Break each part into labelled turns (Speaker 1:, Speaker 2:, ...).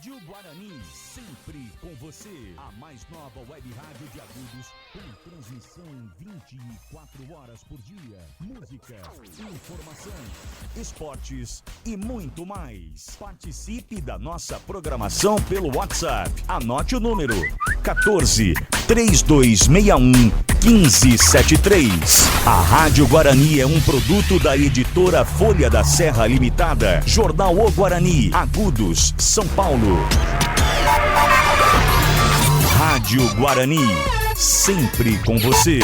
Speaker 1: Rádio Guarani, sempre com você. A mais nova web rádio de Agudos, com transmissão 24 horas por dia. Música, informação, esportes e muito mais. Participe da nossa programação pelo WhatsApp. Anote o número: 14 3261 1573. A Rádio Guarani é um produto da editora Folha da Serra Limitada. Jornal O Guarani, Agudos, São Paulo. Rádio Guarani, sempre com você.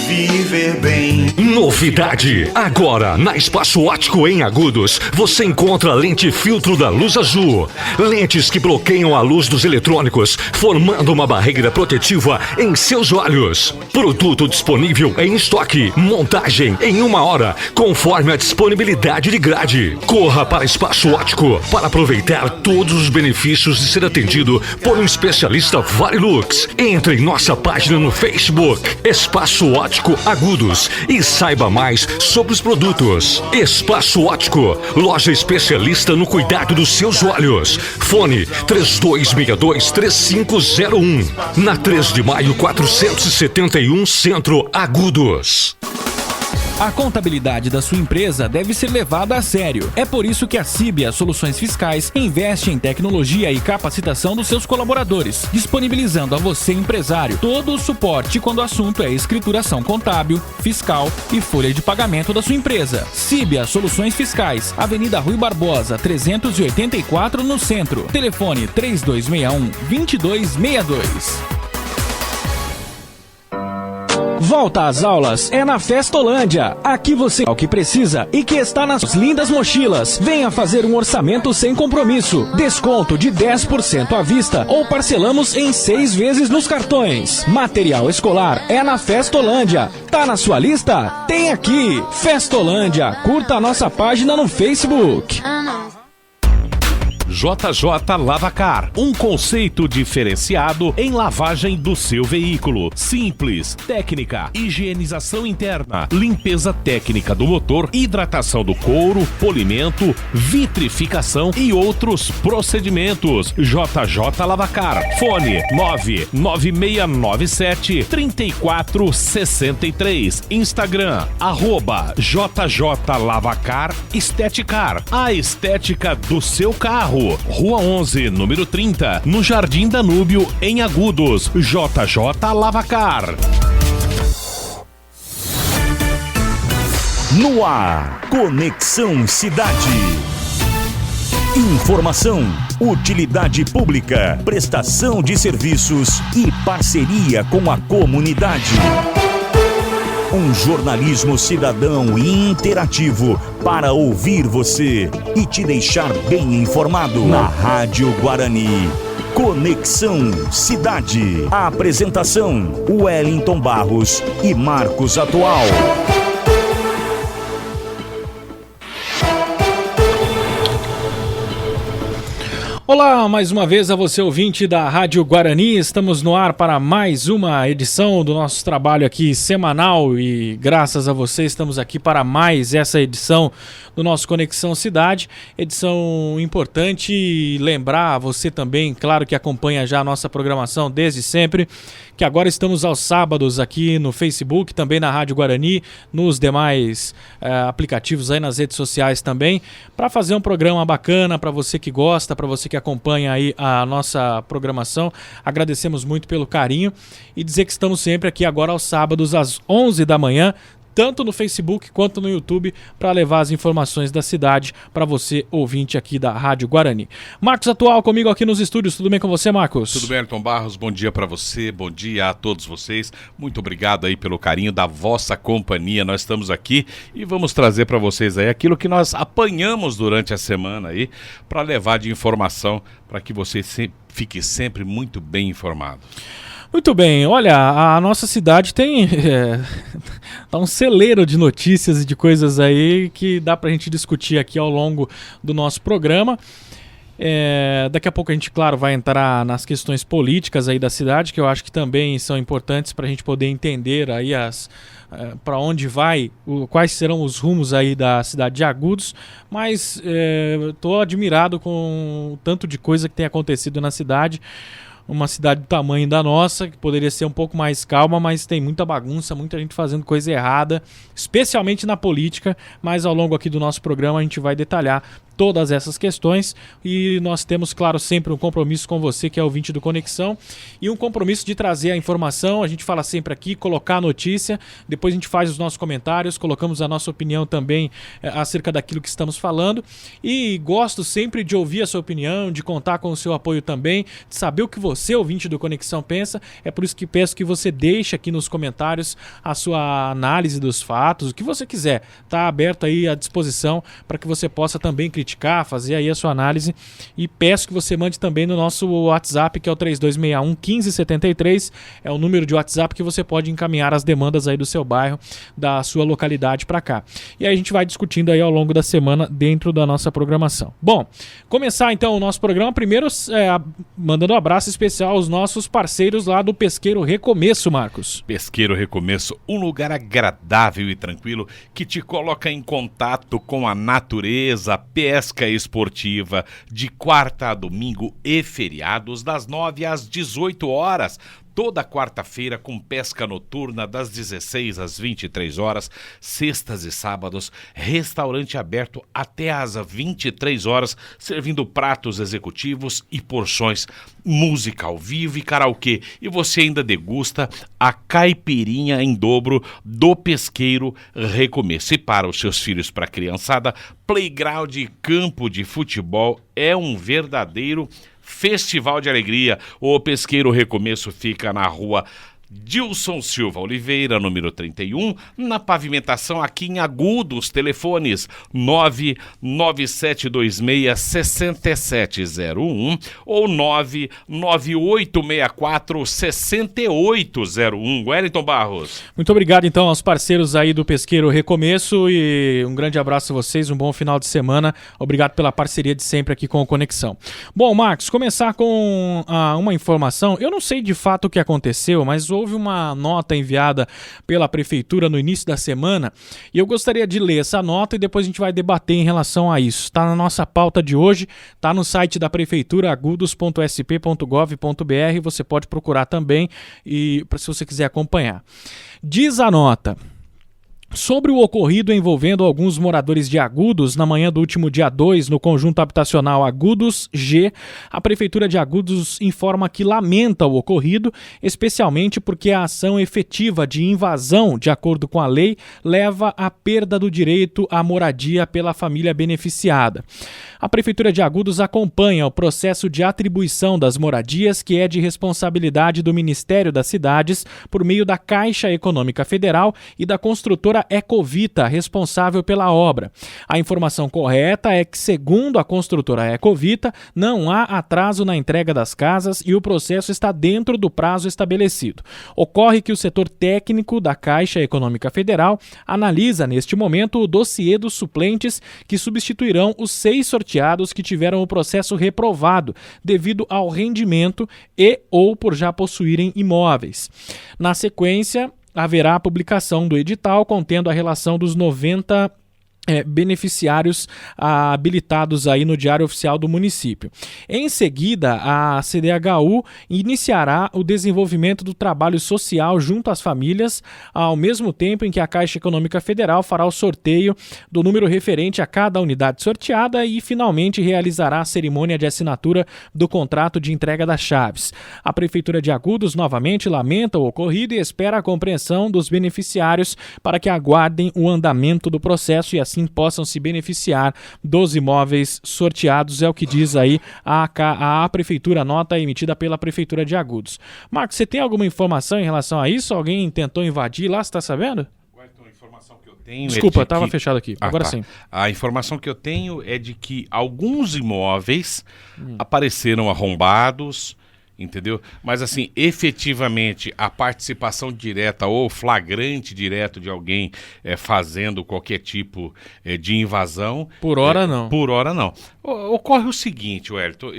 Speaker 2: Viver bem.
Speaker 3: Novidade! Agora, na Espaço Ótico em Agudos, você encontra lente filtro da luz azul. Lentes que bloqueiam a luz dos eletrônicos, formando uma barreira protetiva em seus olhos. Produto disponível em estoque. Montagem em 1 hora, conforme a disponibilidade de grade. Corra para Espaço Ótico para aproveitar todos os benefícios de ser atendido por um especialista Varilux. Entre em nossa página no Facebook, Espaço Ótico Agudos, e saiba mais sobre os produtos. Espaço Ótico, loja especialista no cuidado dos seus olhos. Fone 3262-3501. Na 3 de maio 471, Centro, Agudos.
Speaker 4: A contabilidade da sua empresa deve ser levada a sério. É por isso que a Cibia Soluções Fiscais investe em tecnologia e capacitação dos seus colaboradores, disponibilizando a você, empresário, todo o suporte quando o assunto é escrituração contábil, fiscal e folha de pagamento da sua empresa. Cibia Soluções Fiscais, Avenida Rui Barbosa, 384, no Centro. Telefone 3261-2262. Volta às aulas é na Festolândia. Aqui você é o que precisa e que está nas lindas mochilas. Venha fazer um orçamento sem compromisso. Desconto de 10% à vista ou parcelamos em 6 vezes nos cartões. Material escolar é na Festolândia. Tá na sua lista? Tem aqui. Festolândia. Curta a nossa página no Facebook.
Speaker 5: JJ Lavacar, um conceito diferenciado em lavagem do seu veículo. Simples, técnica, higienização interna, limpeza técnica do motor, hidratação do couro, polimento, vitrificação e outros procedimentos. JJ Lavacar, fone 99697-3463. Instagram, @JJ Lavacar Esteticar, a estética do seu carro. Rua 11, número 30, no Jardim Danúbio, em Agudos. JJ Lavacar.
Speaker 1: No ar, Conexão Cidade. Informação, utilidade pública, prestação de serviços e parceria com a comunidade. Um jornalismo cidadão e interativo para ouvir você e te deixar bem informado. Na Rádio Guarani, Conexão Cidade. A apresentação: Wellington Barros e Marcos Atual.
Speaker 4: Olá, mais uma vez a você, ouvinte da Rádio Guarani. Estamos no ar para mais uma edição do nosso trabalho aqui semanal e graças a você estamos aqui para mais essa edição do nosso Conexão Cidade. Edição importante, e lembrar a você também, claro, que acompanha já a nossa programação desde sempre, que agora estamos aos sábados aqui no Facebook, também na Rádio Guarani, nos demais aplicativos aí nas redes sociais também, para fazer um programa bacana para você que gosta, para você que acompanha aí a nossa programação. Agradecemos muito pelo carinho e dizer que estamos sempre aqui agora aos sábados às 11 da manhã, tanto no Facebook quanto no YouTube, para levar as informações da cidade para você, ouvinte aqui da Rádio Guarani. Marcos Atual comigo aqui nos estúdios. Tudo bem com você, Marcos?
Speaker 5: Tudo bem, Ayrton Barros. Bom dia para você, bom dia a todos vocês. Muito obrigado aí pelo carinho da vossa companhia. Nós estamos aqui e vamos trazer para vocês aí aquilo que nós apanhamos durante a semana aí, para levar de informação para que você fique sempre muito bem informado.
Speaker 4: Muito bem, olha, a nossa cidade tem tá um celeiro de notícias e de coisas aí que dá pra gente discutir aqui ao longo do nosso programa. Daqui a pouco a gente, claro, vai entrar nas questões políticas aí da cidade, que eu acho que também são importantes para a gente poder entender aí para onde vai, quais serão os rumos aí da cidade de Agudos, mas estou admirado com o tanto de coisa que tem acontecido na cidade. Uma cidade do tamanho da nossa, que poderia ser um pouco mais calma, mas tem muita bagunça, muita gente fazendo coisa errada, especialmente na política, mas ao longo aqui do nosso programa a gente vai detalhar todas essas questões e nós temos, claro, sempre um compromisso com você que é ouvinte do Conexão e um compromisso de trazer a informação. A gente fala sempre aqui, colocar a notícia, depois a gente faz os nossos comentários, colocamos a nossa opinião também acerca daquilo que estamos falando e gosto sempre de ouvir a sua opinião, de contar com o seu apoio também, de saber o que você, ouvinte do Conexão, pensa. É por isso que peço que você deixe aqui nos comentários a sua análise dos fatos, o que você quiser, tá aberto aí à disposição para que você possa também criticar, fazer aí a sua análise e peço que você mande também no nosso WhatsApp, que é o 3261-1573, é o número de WhatsApp que você pode encaminhar as demandas aí do seu bairro, da sua localidade para cá. E aí a gente vai discutindo aí ao longo da semana dentro da nossa programação. Bom, começar então o nosso programa, primeiro mandando um abraço especial aos nossos parceiros lá do Pesqueiro Recomeço, Marcos.
Speaker 5: Pesqueiro Recomeço, um lugar agradável e tranquilo que te coloca em contato com a natureza, pesca esportiva, de quarta a domingo e feriados, das 9 às 18 horas. Toda quarta-feira com pesca noturna das 16 às 23 horas, sextas e sábados, restaurante aberto até às 23 horas, servindo pratos executivos e porções, música ao vivo e karaokê. E você ainda degusta a caipirinha em dobro do Pesqueiro Recomeço. E para os seus filhos, para a criançada, playground e campo de futebol é um verdadeiro festival de alegria. O Pesqueiro Recomeço fica na rua Dilson Silva Oliveira, número 31, na pavimentação aqui em Agudos. Telefones 99726-6701 ou 99864-6801. Wellington Barros.
Speaker 4: Muito obrigado então aos parceiros aí do Pesqueiro Recomeço e um grande abraço a vocês, um bom final de semana. Obrigado pela parceria de sempre aqui com o Conexão. Bom, Marcos, começar com uma informação. Eu não sei de fato o que aconteceu, mas houve uma nota enviada pela Prefeitura no início da semana e eu gostaria de ler essa nota e depois a gente vai debater em relação a isso. Está na nossa pauta de hoje, está no site da Prefeitura, agudos.sp.gov.br, você pode procurar também e se você quiser acompanhar. Diz a nota: sobre o ocorrido envolvendo alguns moradores de Agudos na manhã do último dia 2 no conjunto habitacional Agudos G, a Prefeitura de Agudos informa que lamenta o ocorrido, especialmente porque a ação efetiva de invasão, de acordo com a lei, leva à perda do direito à moradia pela família beneficiada. A Prefeitura de Agudos acompanha o processo de atribuição das moradias, que é de responsabilidade do Ministério das Cidades, por meio da Caixa Econômica Federal e da construtora Ecovita, responsável pela obra. A informação correta é que, segundo a construtora Ecovita, não há atraso na entrega das casas e o processo está dentro do prazo estabelecido. Ocorre que o setor técnico da Caixa Econômica Federal analisa, neste momento, o dossiê dos suplentes que substituirão os 6 sorteados que tiveram o processo reprovado devido ao rendimento e ou por já possuírem imóveis. Na sequência, haverá a publicação do edital contendo a relação dos 90 beneficiários habilitados aí no Diário Oficial do município. Em seguida, a CDHU iniciará o desenvolvimento do trabalho social junto às famílias, ao mesmo tempo em que a Caixa Econômica Federal fará o sorteio do número referente a cada unidade sorteada e, finalmente, realizará a cerimônia de assinatura do contrato de entrega das chaves. A Prefeitura de Agudos, novamente, lamenta o ocorrido e espera a compreensão dos beneficiários para que aguardem o andamento do processo e assim possam se beneficiar dos imóveis sorteados, é o que diz aí a Prefeitura, nota emitida pela Prefeitura de Agudos. Marcos, você tem alguma informação em relação a isso? Alguém tentou invadir lá, você está sabendo?
Speaker 5: A informação que eu tenho
Speaker 4: Desculpa, estava fechado aqui, agora sim.
Speaker 5: A informação que eu tenho é de que alguns imóveis apareceram arrombados
Speaker 2: entendeu? Mas assim, efetivamente, a participação direta ou flagrante direto de alguém fazendo qualquer tipo de invasão...
Speaker 4: Por hora não.
Speaker 2: Por hora não. Ocorre o seguinte, Wellington,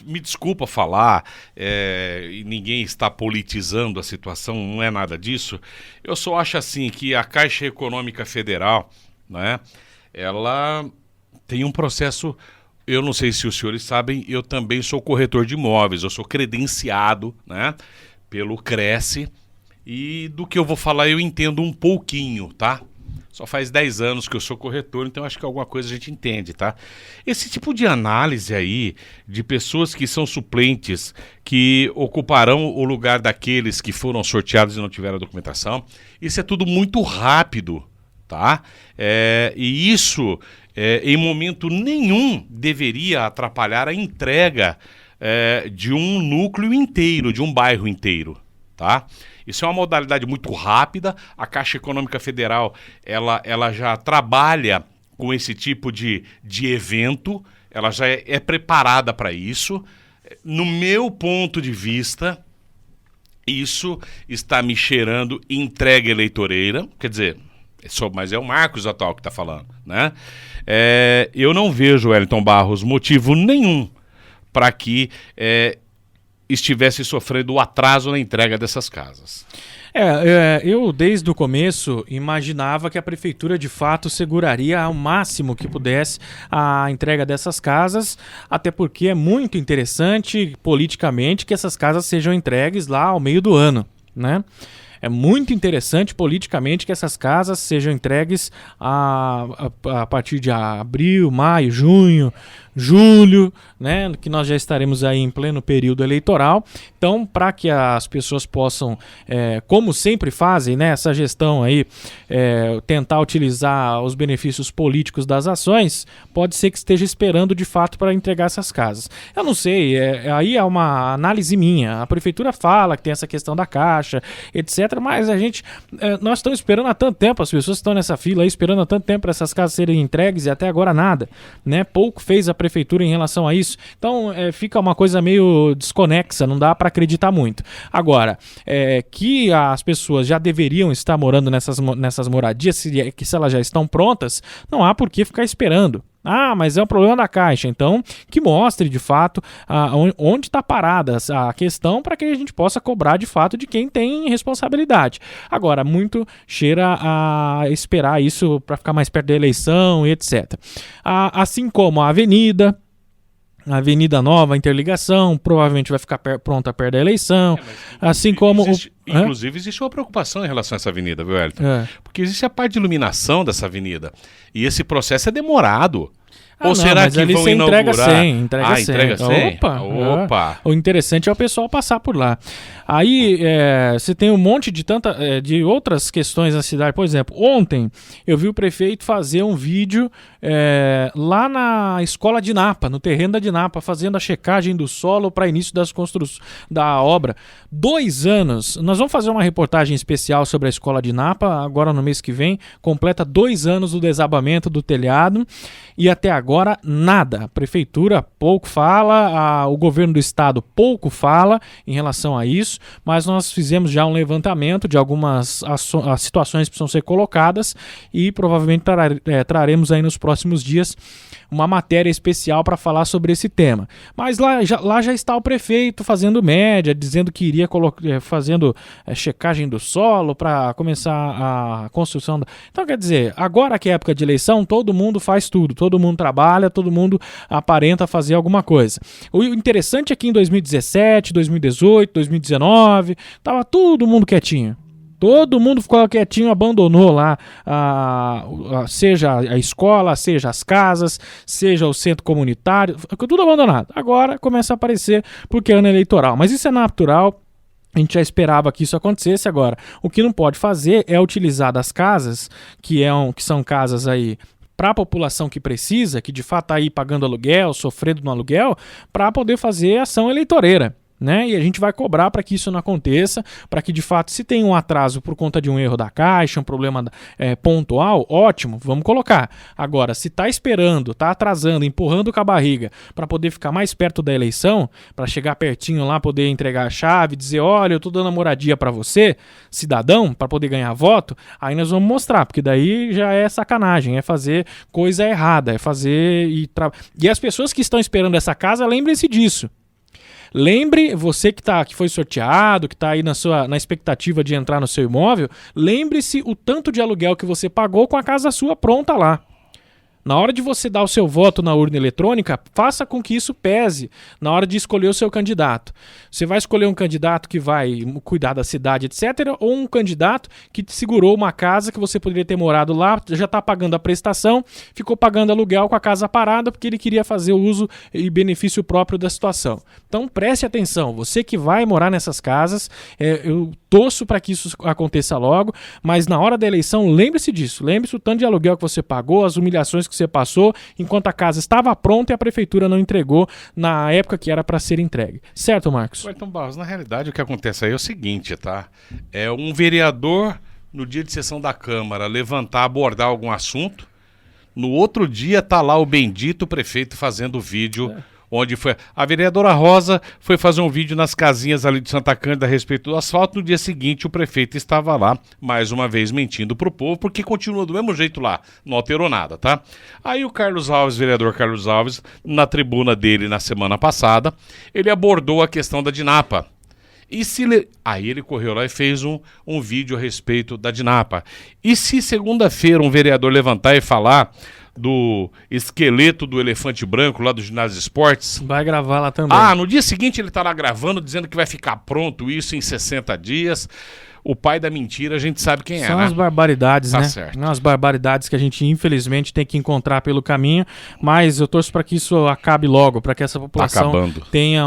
Speaker 2: me desculpa falar, e ninguém está politizando a situação, não é nada disso. Eu só acho assim que a Caixa Econômica Federal, né, ela tem um processo, eu não sei se os senhores sabem, eu também sou corretor de imóveis, eu sou credenciado, né, pelo Cresce, e do que eu vou falar eu entendo um pouquinho, tá? Só faz 10 anos que eu sou corretor, então acho que alguma coisa a gente entende, tá? Esse tipo de análise aí, de pessoas que são suplentes, que ocuparão o lugar daqueles que foram sorteados e não tiveram a documentação, isso é tudo muito rápido, tá? E isso, em momento nenhum, deveria atrapalhar a entrega de um núcleo inteiro, de um bairro inteiro, tá? Isso é uma modalidade muito rápida. A Caixa Econômica Federal ela já trabalha com esse tipo de evento, ela já é preparada para isso. No meu ponto de vista, isso está me cheirando entrega eleitoreira, quer dizer, mas é o Marcos atual que está falando, né? Eu não vejo, Wellington Barros, motivo nenhum para que estivesse sofrendo o atraso na entrega dessas casas.
Speaker 4: Eu desde o começo imaginava que a prefeitura de fato seguraria ao máximo que pudesse a entrega dessas casas, até porque é muito interessante politicamente que essas casas sejam entregues lá ao meio do ano, né? É muito interessante politicamente que essas casas sejam entregues a partir de abril, maio, junho, julho, né, que nós já estaremos aí em pleno período eleitoral. Então, para que as pessoas possam, como sempre fazem, né, essa gestão aí, tentar utilizar os benefícios políticos das ações, pode ser que esteja esperando de fato para entregar essas casas. Eu não sei, aí é uma análise minha. A prefeitura fala que tem essa questão da Caixa, etc., mas nós estamos esperando há tanto tempo, as pessoas estão nessa fila aí esperando há tanto tempo para essas casas serem entregues e até agora nada, né? Pouco fez a prefeitura em relação a isso. Então fica uma coisa meio desconexa, não dá para acreditar muito. Agora, que as pessoas já deveriam estar morando nessas moradias, se elas já estão prontas, não há por que ficar esperando. Ah, mas é um problema da Caixa. Então, que mostre de fato onde está parada a questão para que a gente possa cobrar de fato de quem tem responsabilidade. Agora, muito cheira a esperar isso para ficar mais perto da eleição e etc. Assim como a Avenida Nova, a interligação, provavelmente vai ficar pronta perto da eleição, assim como...
Speaker 2: Inclusive, existe uma preocupação em relação a essa avenida, viu, Wellington? Porque existe a parte de iluminação dessa avenida, e esse processo é demorado. Ou será que vão inaugurar?
Speaker 4: Entrega 100.
Speaker 2: Entrega 100?
Speaker 4: Opa! O interessante é o pessoal passar por lá. Aí você tem um monte de outras questões na cidade. Por exemplo, ontem eu vi o prefeito fazer um vídeo lá na escola de Napa, no terreno da Dinapa, fazendo a checagem do solo para início da obra. 2 anos. Nós vamos fazer uma reportagem especial sobre a escola de Napa, agora no mês que vem. Completa 2 anos do desabamento do telhado e até agora nada. A prefeitura pouco fala, o governo do estado pouco fala em relação a isso, mas nós fizemos já um levantamento de algumas situações que precisam ser colocadas e provavelmente traremos aí nos próximos dias uma matéria especial para falar sobre esse tema. Mas lá já está o prefeito fazendo média, dizendo que iria fazendo checagem do solo para começar a construção. Então, quer dizer, agora que é época de eleição, todo mundo faz tudo, todo mundo trabalha, todo mundo aparenta fazer alguma coisa. O interessante é que em 2017, 2018, 2019, estava todo mundo quietinho. Todo mundo ficou quietinho, abandonou lá, seja a escola, seja as casas, seja o centro comunitário, ficou tudo abandonado. Agora começa a aparecer porque é ano eleitoral, mas isso é natural. A gente já esperava que isso acontecesse. Agora, o que não pode fazer é utilizar das casas, que são casas aí para a população que precisa, que de fato está aí pagando aluguel, sofrendo no aluguel, para poder fazer ação eleitoreira. né? E a gente vai cobrar para que isso não aconteça, para que de fato, se tem um atraso por conta de um erro da Caixa, um problema pontual, ótimo, vamos colocar. Agora, se está esperando, está atrasando, empurrando com a barriga para poder ficar mais perto da eleição, para chegar pertinho lá, poder entregar a chave, dizer, olha, eu tô dando a moradia para você, cidadão, para poder ganhar voto, aí nós vamos mostrar, porque daí já é sacanagem, é fazer coisa errada, é fazer... E as pessoas que estão esperando essa casa, lembrem-se disso. Lembre, você que foi sorteado, que está aí na expectativa de entrar no seu imóvel, lembre-se o tanto de aluguel que você pagou com a casa sua pronta lá. Na hora de você dar o seu voto na urna eletrônica, faça com que isso pese na hora de escolher o seu candidato. Você vai escolher um candidato que vai cuidar da cidade, etc., ou um candidato que te segurou uma casa que você poderia ter morado lá, já está pagando a prestação, ficou pagando aluguel com a casa parada porque ele queria fazer o uso e benefício próprio da situação. Então preste atenção, você que vai morar nessas casas, eu torço para que isso aconteça logo, mas na hora da eleição, lembre-se disso, lembre-se o tanto de aluguel que você pagou, as humilhações que você passou, enquanto a casa estava pronta e a prefeitura não entregou na época que era para ser entregue. Certo, Marcos?
Speaker 2: Então, Barros, na realidade o que acontece aí é o seguinte, tá? É um vereador, no dia de sessão da Câmara, levantar, abordar algum assunto, no outro dia tá lá o bendito prefeito fazendo vídeo... Onde foi a vereadora Rosa foi fazer um vídeo nas casinhas ali de Santa Cândida a respeito do asfalto. No dia seguinte o prefeito estava lá, mais uma vez mentindo pro povo, porque continua do mesmo jeito lá, não alterou nada, tá? Aí o Carlos Alves, vereador Carlos Alves, na tribuna dele na semana passada, ele abordou a questão da DINAPA. Aí ele correu lá e fez um vídeo a respeito da DINAPA. E se segunda-feira um vereador levantar e falar do esqueleto do elefante branco lá do Ginásio de Esportes...
Speaker 4: Vai gravar lá também.
Speaker 2: No dia seguinte ele tá lá gravando, dizendo que vai ficar pronto isso em 60 dias. O pai da mentira a gente sabe quem é,
Speaker 4: São
Speaker 2: né?
Speaker 4: as barbaridades,
Speaker 2: Tá
Speaker 4: né?
Speaker 2: certo.
Speaker 4: As barbaridades que a gente infelizmente tem que encontrar pelo caminho, mas eu torço para que isso acabe logo, para que essa população tenha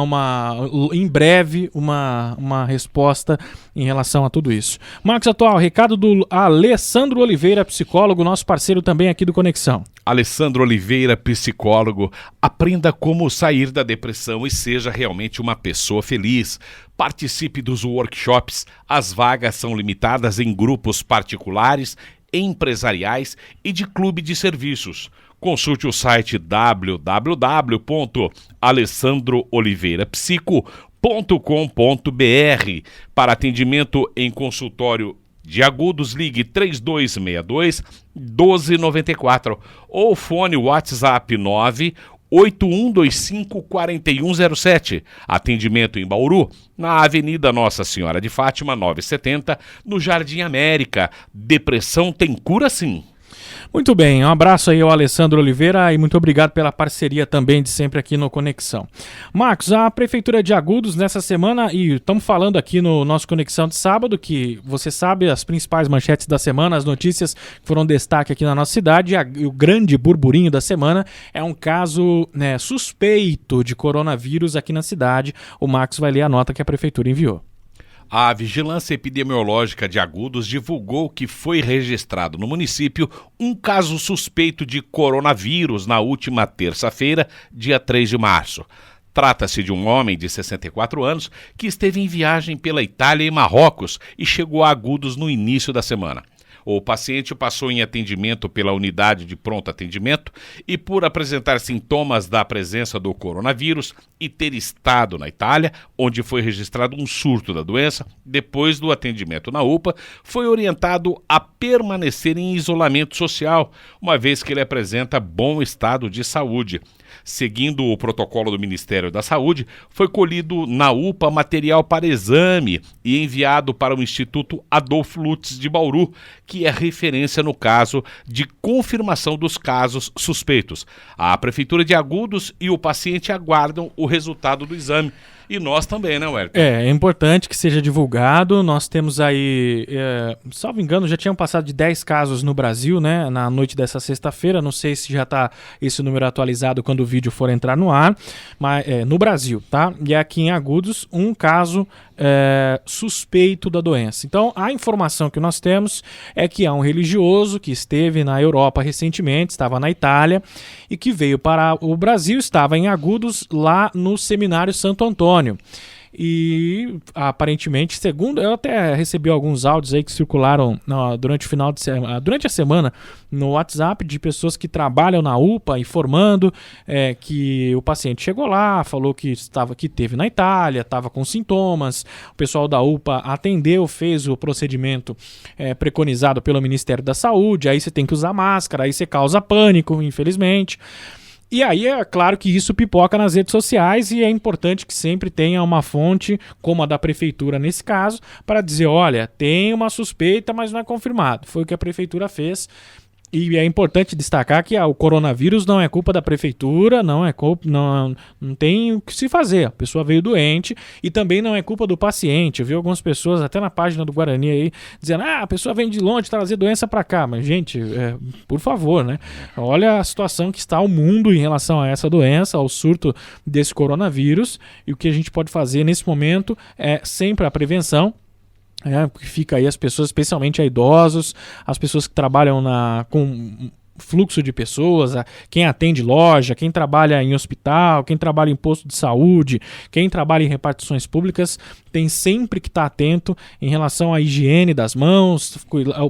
Speaker 4: em breve uma resposta em relação a tudo isso. Marcos Atual, recado do Alessandro Oliveira, psicólogo, nosso parceiro também aqui do Conexão.
Speaker 2: Alessandro Oliveira, psicólogo, aprenda como sair da depressão e seja realmente uma pessoa feliz. Participe dos workshops, as vagas são limitadas em grupos particulares, empresariais e de clube de serviços. Consulte o site www.alessandrooliveirapsico.com.br. Para atendimento em consultório de agudos, ligue 3262-1294 ou fone WhatsApp 981254107. Atendimento em Bauru, na Avenida Nossa Senhora de Fátima, 970, no Jardim América. Depressão tem cura sim.
Speaker 4: Muito bem, um abraço aí ao Alessandro Oliveira e muito obrigado pela parceria também de sempre aqui no Conexão. Marcos, a Prefeitura de Agudos nessa semana, e estamos falando aqui no nosso Conexão de sábado, que você sabe as principais manchetes da semana, as notícias que foram destaque aqui na nossa cidade, e o grande burburinho da semana é um caso suspeito de coronavírus aqui na cidade. O Marcos vai ler a nota que a Prefeitura enviou.
Speaker 2: A Vigilância Epidemiológica de Agudos divulgou que foi registrado no município um caso suspeito de coronavírus na última terça-feira, dia 3 de março. Trata-se de um homem de 64 anos que esteve em viagem pela Itália e Marrocos e chegou a Agudos no início da semana. O paciente passou em atendimento pela unidade de pronto atendimento e, por apresentar sintomas da presença do coronavírus e ter estado na Itália, onde foi registrado um surto da doença, depois do atendimento na UPA, foi orientado a permanecer em isolamento social, uma vez que ele apresenta bom estado de saúde. Seguindo o protocolo do Ministério da Saúde, foi colhido na UPA material para exame e enviado para o Instituto Adolfo Lutz de Bauru, que é referência no caso de confirmação dos casos suspeitos. A Prefeitura de Agudos e o paciente aguardam o resultado do exame. E nós também, né, Wellington?
Speaker 4: É importante que seja divulgado. Nós temos aí, salvo engano, já tinham passado de 10 casos no Brasil, né, na noite dessa sexta-feira. Não sei se já está esse número atualizado quando o vídeo for entrar no ar, mas no Brasil, tá? E aqui em Agudos, um caso suspeito da doença. Então, a informação que nós temos é que há um religioso que esteve na Europa recentemente, estava na Itália, e que veio para o Brasil, estava em Agudos, lá no Seminário Santo Antônio. e aparentemente, segundo, eu até recebi alguns áudios aí que circularam durante a semana no WhatsApp de pessoas que trabalham na UPA informando que o paciente chegou lá, falou que teve na Itália, estava com sintomas, o pessoal da UPA atendeu, fez o procedimento preconizado pelo Ministério da Saúde, aí você tem que usar máscara, aí você causa pânico, infelizmente. E aí é claro que isso pipoca nas redes sociais e é importante que sempre tenha uma fonte, como a da prefeitura nesse caso, para dizer, olha, tem uma suspeita, mas não é confirmado. Foi o que a prefeitura fez. E é importante destacar que o coronavírus não é culpa da prefeitura, não tem o que se fazer. A pessoa veio doente e também não é culpa do paciente. Eu vi algumas pessoas até na página do Guarani aí dizendo, a pessoa vem de longe trazer doença para cá. Mas, gente, por favor, né? Olha a situação que está o mundo em relação a essa doença, ao surto desse coronavírus. E o que a gente pode fazer nesse momento é sempre a prevenção. Fica aí as pessoas, especialmente a idosos, as pessoas que trabalham com fluxo de pessoas, quem atende loja, quem trabalha em hospital, quem trabalha em posto de saúde, quem trabalha em repartições públicas, tem sempre que estar atento em relação à higiene das mãos,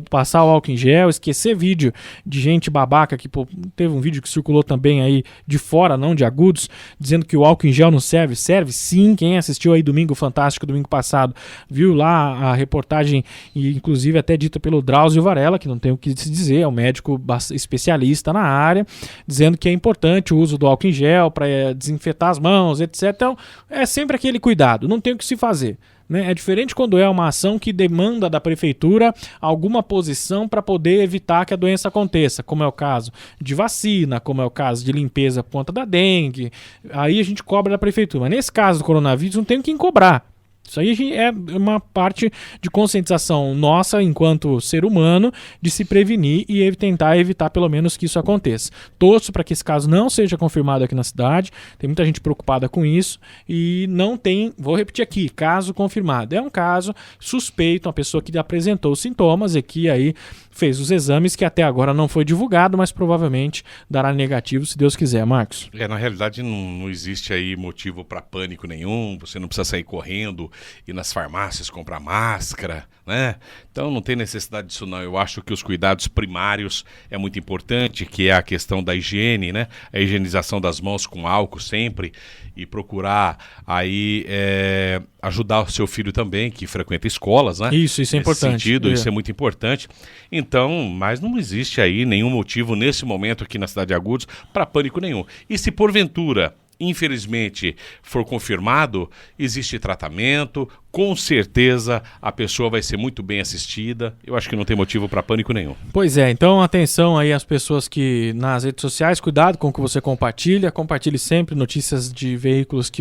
Speaker 4: passar o álcool em gel, esquecer vídeo de gente babaca, que teve um vídeo que circulou também aí de fora, não de Agudos, dizendo que o álcool em gel não serve. Serve sim, quem assistiu aí Domingo Fantástico, domingo passado, viu lá a reportagem, e inclusive até dita pelo Drauzio Varela, que não tem o que se dizer, é um médico especialista na área, dizendo que é importante o uso do álcool em gel para desinfetar as mãos, etc. Então, é sempre aquele cuidado, não tem o que se fazer. É diferente quando é uma ação que demanda da prefeitura alguma posição para poder evitar que a doença aconteça, como é o caso de vacina, como é o caso de limpeza por conta da dengue, aí a gente cobra da prefeitura. Mas nesse caso do coronavírus não tem quem cobrar. Isso aí é uma parte de conscientização nossa, enquanto ser humano, de se prevenir e tentar evitar pelo menos que isso aconteça. Torço para que esse caso não seja confirmado aqui na cidade, tem muita gente preocupada com isso e não tem, vou repetir aqui, caso confirmado. É um caso suspeito, uma pessoa que apresentou sintomas e que aí fez os exames, que até agora não foi divulgado, mas provavelmente dará negativo, se Deus quiser, Marcos.
Speaker 2: Na realidade não existe aí motivo para pânico nenhum, você não precisa sair correndo, ir nas farmácias comprar máscara, né? Então não tem necessidade disso não. Eu acho que os cuidados primários é muito importante, que é a questão da higiene, né? A higienização das mãos com álcool sempre, e procurar aí ajudar o seu filho também, que frequenta escolas, né?
Speaker 4: Isso é importante.
Speaker 2: Sentido, isso é muito importante. Então, mas não existe aí nenhum motivo nesse momento aqui na cidade de Agudos para pânico nenhum. E se porventura, infelizmente, for confirmado, existe tratamento, com certeza a pessoa vai ser muito bem assistida. Eu acho que não tem motivo para pânico nenhum.
Speaker 4: Pois é, então atenção aí às pessoas que nas redes sociais, cuidado com o que você compartilha, compartilhe sempre notícias de veículos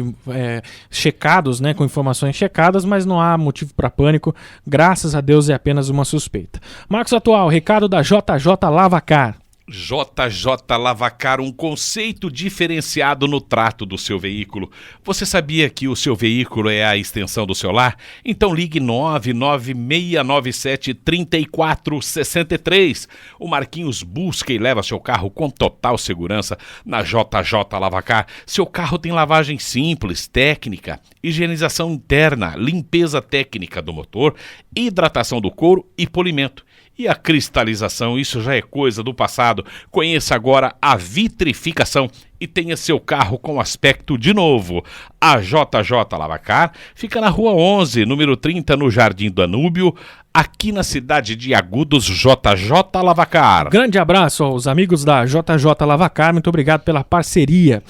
Speaker 4: checados, né, com informações checadas, mas não há motivo para pânico, graças a Deus é apenas uma suspeita. Marcos Atual, recado da JJ Lavacar.
Speaker 2: JJ Lavacar, um conceito diferenciado no trato do seu veículo. Você sabia que o seu veículo é a extensão do seu lar? Então ligue 99697-3463. O Marquinhos busca e leva seu carro com total segurança na JJ Lavacar. Seu carro tem lavagem simples, técnica, higienização interna, limpeza técnica do motor, hidratação do couro e polimento. E a cristalização, isso já é coisa do passado. Conheça agora a vitrificação e tenha seu carro com aspecto de novo. A JJ Lavacar fica na Rua 11, número 30, no Jardim do Anúbio, aqui na cidade de Agudos. JJ Lavacar.
Speaker 4: Grande abraço aos amigos da JJ Lavacar, muito obrigado pela parceria.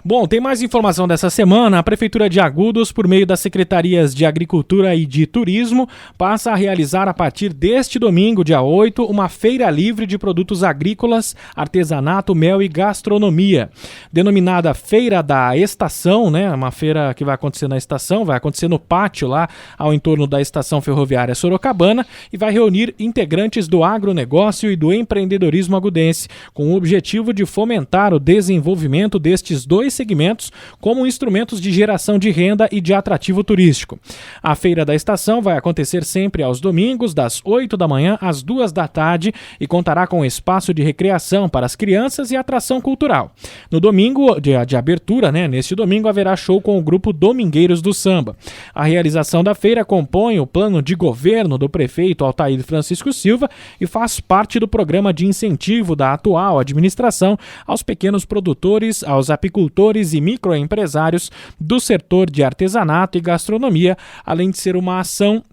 Speaker 4: Bom, tem mais informação dessa semana. A Prefeitura de Agudos, por meio das Secretarias de Agricultura e de Turismo, passa a realizar a partir deste domingo, dia 8, uma feira livre de produtos agrícolas, artesanato, mel e gastronomia. Denominada Feira da Estação, né? Uma feira que vai acontecer na estação, vai acontecer no pátio lá ao entorno da Estação Ferroviária Sorocabana e vai reunir integrantes do agronegócio e do empreendedorismo agudense, com o objetivo de fomentar o desenvolvimento destes dois segmentos como instrumentos de geração de renda e de atrativo turístico. A Feira da Estação vai acontecer sempre aos domingos, das 8 da manhã às 2 da tarde, e contará com espaço de recreação para as crianças e atração cultural. No domingo de abertura, neste domingo, haverá show com o grupo Domingueiros do Samba. A realização da feira compõe o plano de governo do prefeito Altair Francisco Silva e faz parte do programa de incentivo da atual administração aos pequenos produtores, aos apicultores e microempresários do setor de artesanato e gastronomia, além de ser uma ação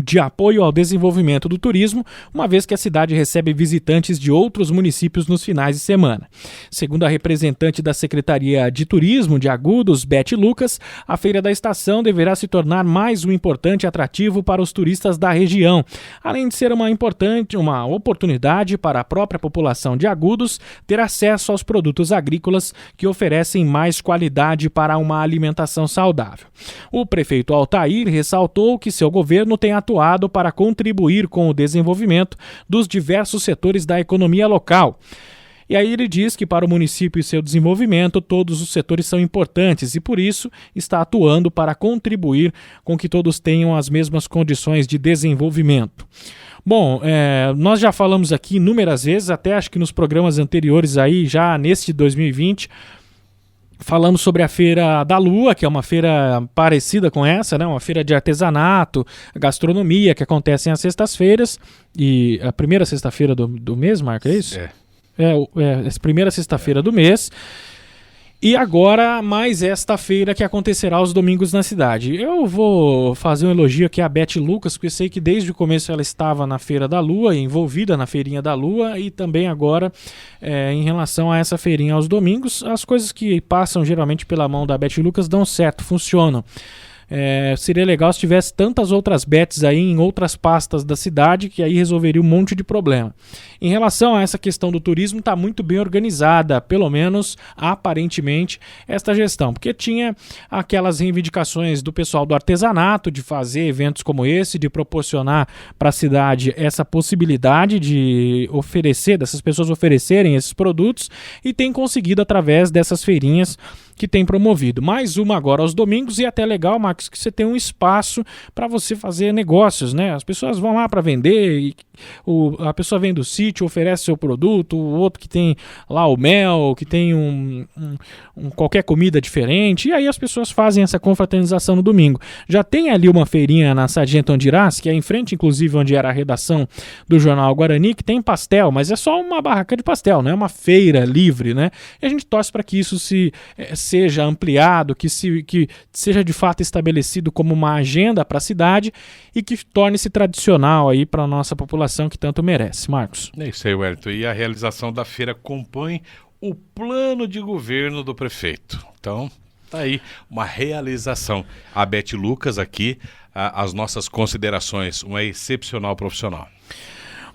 Speaker 4: de apoio ao desenvolvimento do turismo, uma vez que a cidade recebe visitantes de outros municípios nos finais de semana. Segundo a representante da Secretaria de Turismo de Agudos, Beth Lucas, a Feira da Estação deverá se tornar mais um importante atrativo para os turistas da região, além de ser uma oportunidade para a própria população de Agudos ter acesso aos produtos agrícolas que oferecem mais qualidade para uma alimentação saudável. O prefeito Altair ressaltou que seu governo tem atuado para contribuir com o desenvolvimento dos diversos setores da economia local. E aí ele diz que para o município e seu desenvolvimento todos os setores são importantes e por isso está atuando para contribuir com que todos tenham as mesmas condições de desenvolvimento. Bom, nós já falamos aqui inúmeras vezes, até acho que nos programas anteriores aí, já neste 2020, falamos sobre a Feira da Lua, que é uma feira parecida com essa, uma feira de artesanato, gastronomia, que acontece às sextas-feiras. E a primeira sexta-feira do mês, Marco, é isso? É a primeira sexta-feira do mês. E agora, mais esta feira que acontecerá aos domingos na cidade. Eu vou fazer um elogio aqui à Beth Lucas, porque sei que desde o começo ela estava na Feira da Lua, envolvida na Feirinha da Lua, e também agora em relação a essa feirinha aos domingos, as coisas que passam geralmente pela mão da Beth Lucas dão certo, funcionam. Seria legal se tivesse tantas outras bets aí em outras pastas da cidade, que aí resolveria um monte de problema. Em relação a essa questão do turismo, está muito bem organizada, pelo menos aparentemente, esta gestão, porque tinha aquelas reivindicações do pessoal do artesanato de fazer eventos como esse, de proporcionar para a cidade essa possibilidade de oferecer, dessas pessoas oferecerem esses produtos, e tem conseguido através dessas feirinhas que tem promovido. Mais uma agora aos domingos, e até legal, Max, que você tem um espaço para você fazer negócios, As pessoas vão lá para vender, e a pessoa vem do sítio, oferece seu produto, o outro que tem lá o mel, que tem qualquer comida diferente, e aí as pessoas fazem essa confraternização no domingo. Já tem ali uma feirinha na Sargento Andirás, que é em frente, inclusive, onde era a redação do Jornal Guarani, que tem pastel, mas é só uma barraca de pastel, não é uma feira livre, E a gente torce para que isso seja ampliado, que seja de fato estabelecido como uma agenda para a cidade e que torne-se tradicional aí para a nossa população que tanto merece. Marcos.
Speaker 2: É isso aí, Wellington. E a realização da feira compõe o plano de governo do prefeito. Então, tá aí uma realização. A Beth Lucas aqui, as nossas considerações, uma excepcional profissional.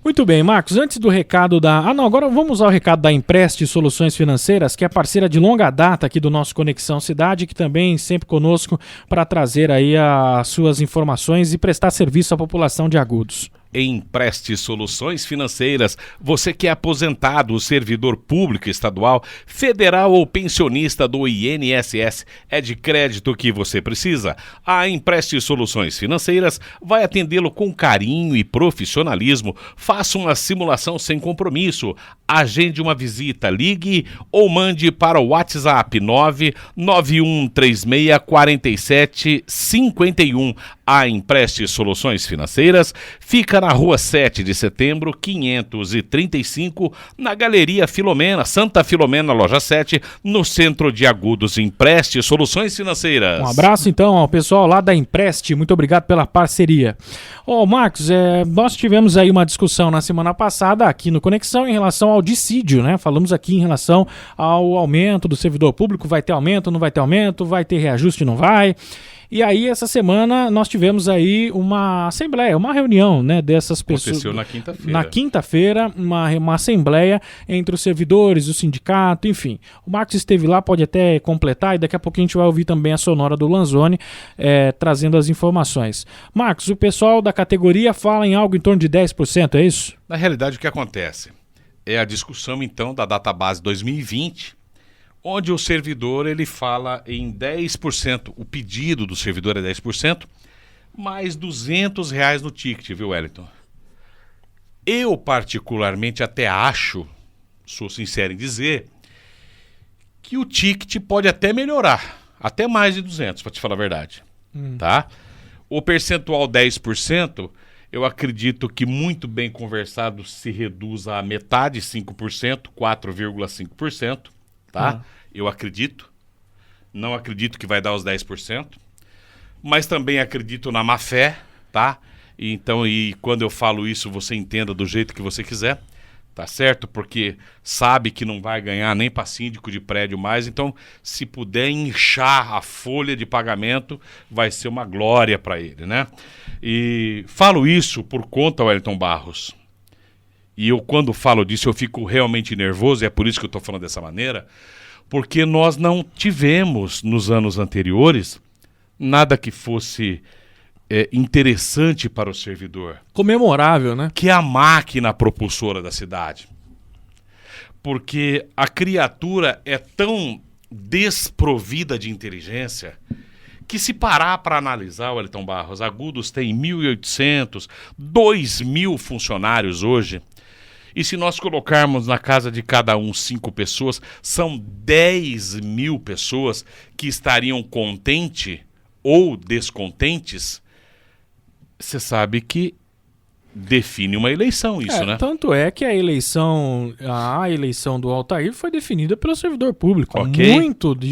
Speaker 4: Muito bem, Marcos, antes do recado agora vamos usar o recado da Empreste Soluções Financeiras, que é parceira de longa data aqui do nosso Conexão Cidade, que também sempre conosco para trazer aí as suas informações e prestar serviço à população de Agudos.
Speaker 2: Empreste Soluções Financeiras. Você que é aposentado, servidor público estadual, federal ou pensionista do INSS, é de crédito que você precisa? A Empreste Soluções Financeiras vai atendê-lo com carinho e profissionalismo. Faça uma simulação sem compromisso. Agende uma visita, ligue ou mande para o WhatsApp 991364751. A Empreste Soluções Financeiras fica na Rua 7 de Setembro, 535, na Galeria Filomena, Santa Filomena, Loja 7, no centro de Agudos. Empreste Soluções Financeiras.
Speaker 4: Um abraço então ao pessoal lá da Empreste, muito obrigado pela parceria. Marcos, nós tivemos aí uma discussão na semana passada aqui no Conexão em relação ao dissídio, Falamos aqui em relação ao aumento do servidor público, vai ter aumento, não vai ter aumento, vai ter reajuste, não vai. E aí, essa semana, nós tivemos aí uma assembleia, uma reunião, dessas pessoas.
Speaker 2: Aconteceu na quinta-feira.
Speaker 4: Na quinta-feira, uma assembleia entre os servidores, o sindicato, enfim. O Marcos esteve lá, pode até completar, e daqui a pouquinho a gente vai ouvir também a sonora do Lanzoni, trazendo as informações. Marcos, o pessoal da categoria fala em algo em torno de 10%, é isso?
Speaker 2: Na realidade, o que acontece é a discussão, então, da database 2020, onde o servidor ele fala em 10%, o pedido do servidor é 10%, mais R$200 no ticket, viu, Wellington? Eu particularmente até acho, sou sincero em dizer, que o ticket pode até melhorar, até mais de 200, para te falar a verdade, tá? O percentual 10%, eu acredito que muito bem conversado se reduz a metade, 5%, 4,5%, tá? Eu acredito. Não acredito que vai dar os 10%, mas também acredito na má fé, tá? Então, e quando eu falo isso, você entenda do jeito que você quiser, tá certo? Porque sabe que não vai ganhar nem para síndico de prédio mais, então se puder inchar a folha de pagamento, vai ser uma glória para ele, né? E falo isso por conta, Wellington Barros, e eu quando falo disso eu fico realmente nervoso, e é por isso que eu estou falando dessa maneira, porque nós não tivemos nos anos anteriores nada que fosse interessante para o servidor.
Speaker 4: Comemorável, né?
Speaker 2: Que é a máquina propulsora da cidade. Porque a criatura é tão desprovida de inteligência que se parar para analisar, Wellington Barros, Agudos tem 1.800, 2.000 funcionários hoje. E se nós colocarmos na casa de cada um 5 pessoas, são 10.000 pessoas que estariam contentes ou descontentes. Você sabe que define uma eleição isso, né?
Speaker 4: Tanto é que a eleição do Altair foi definida pelo servidor público.
Speaker 2: Okay.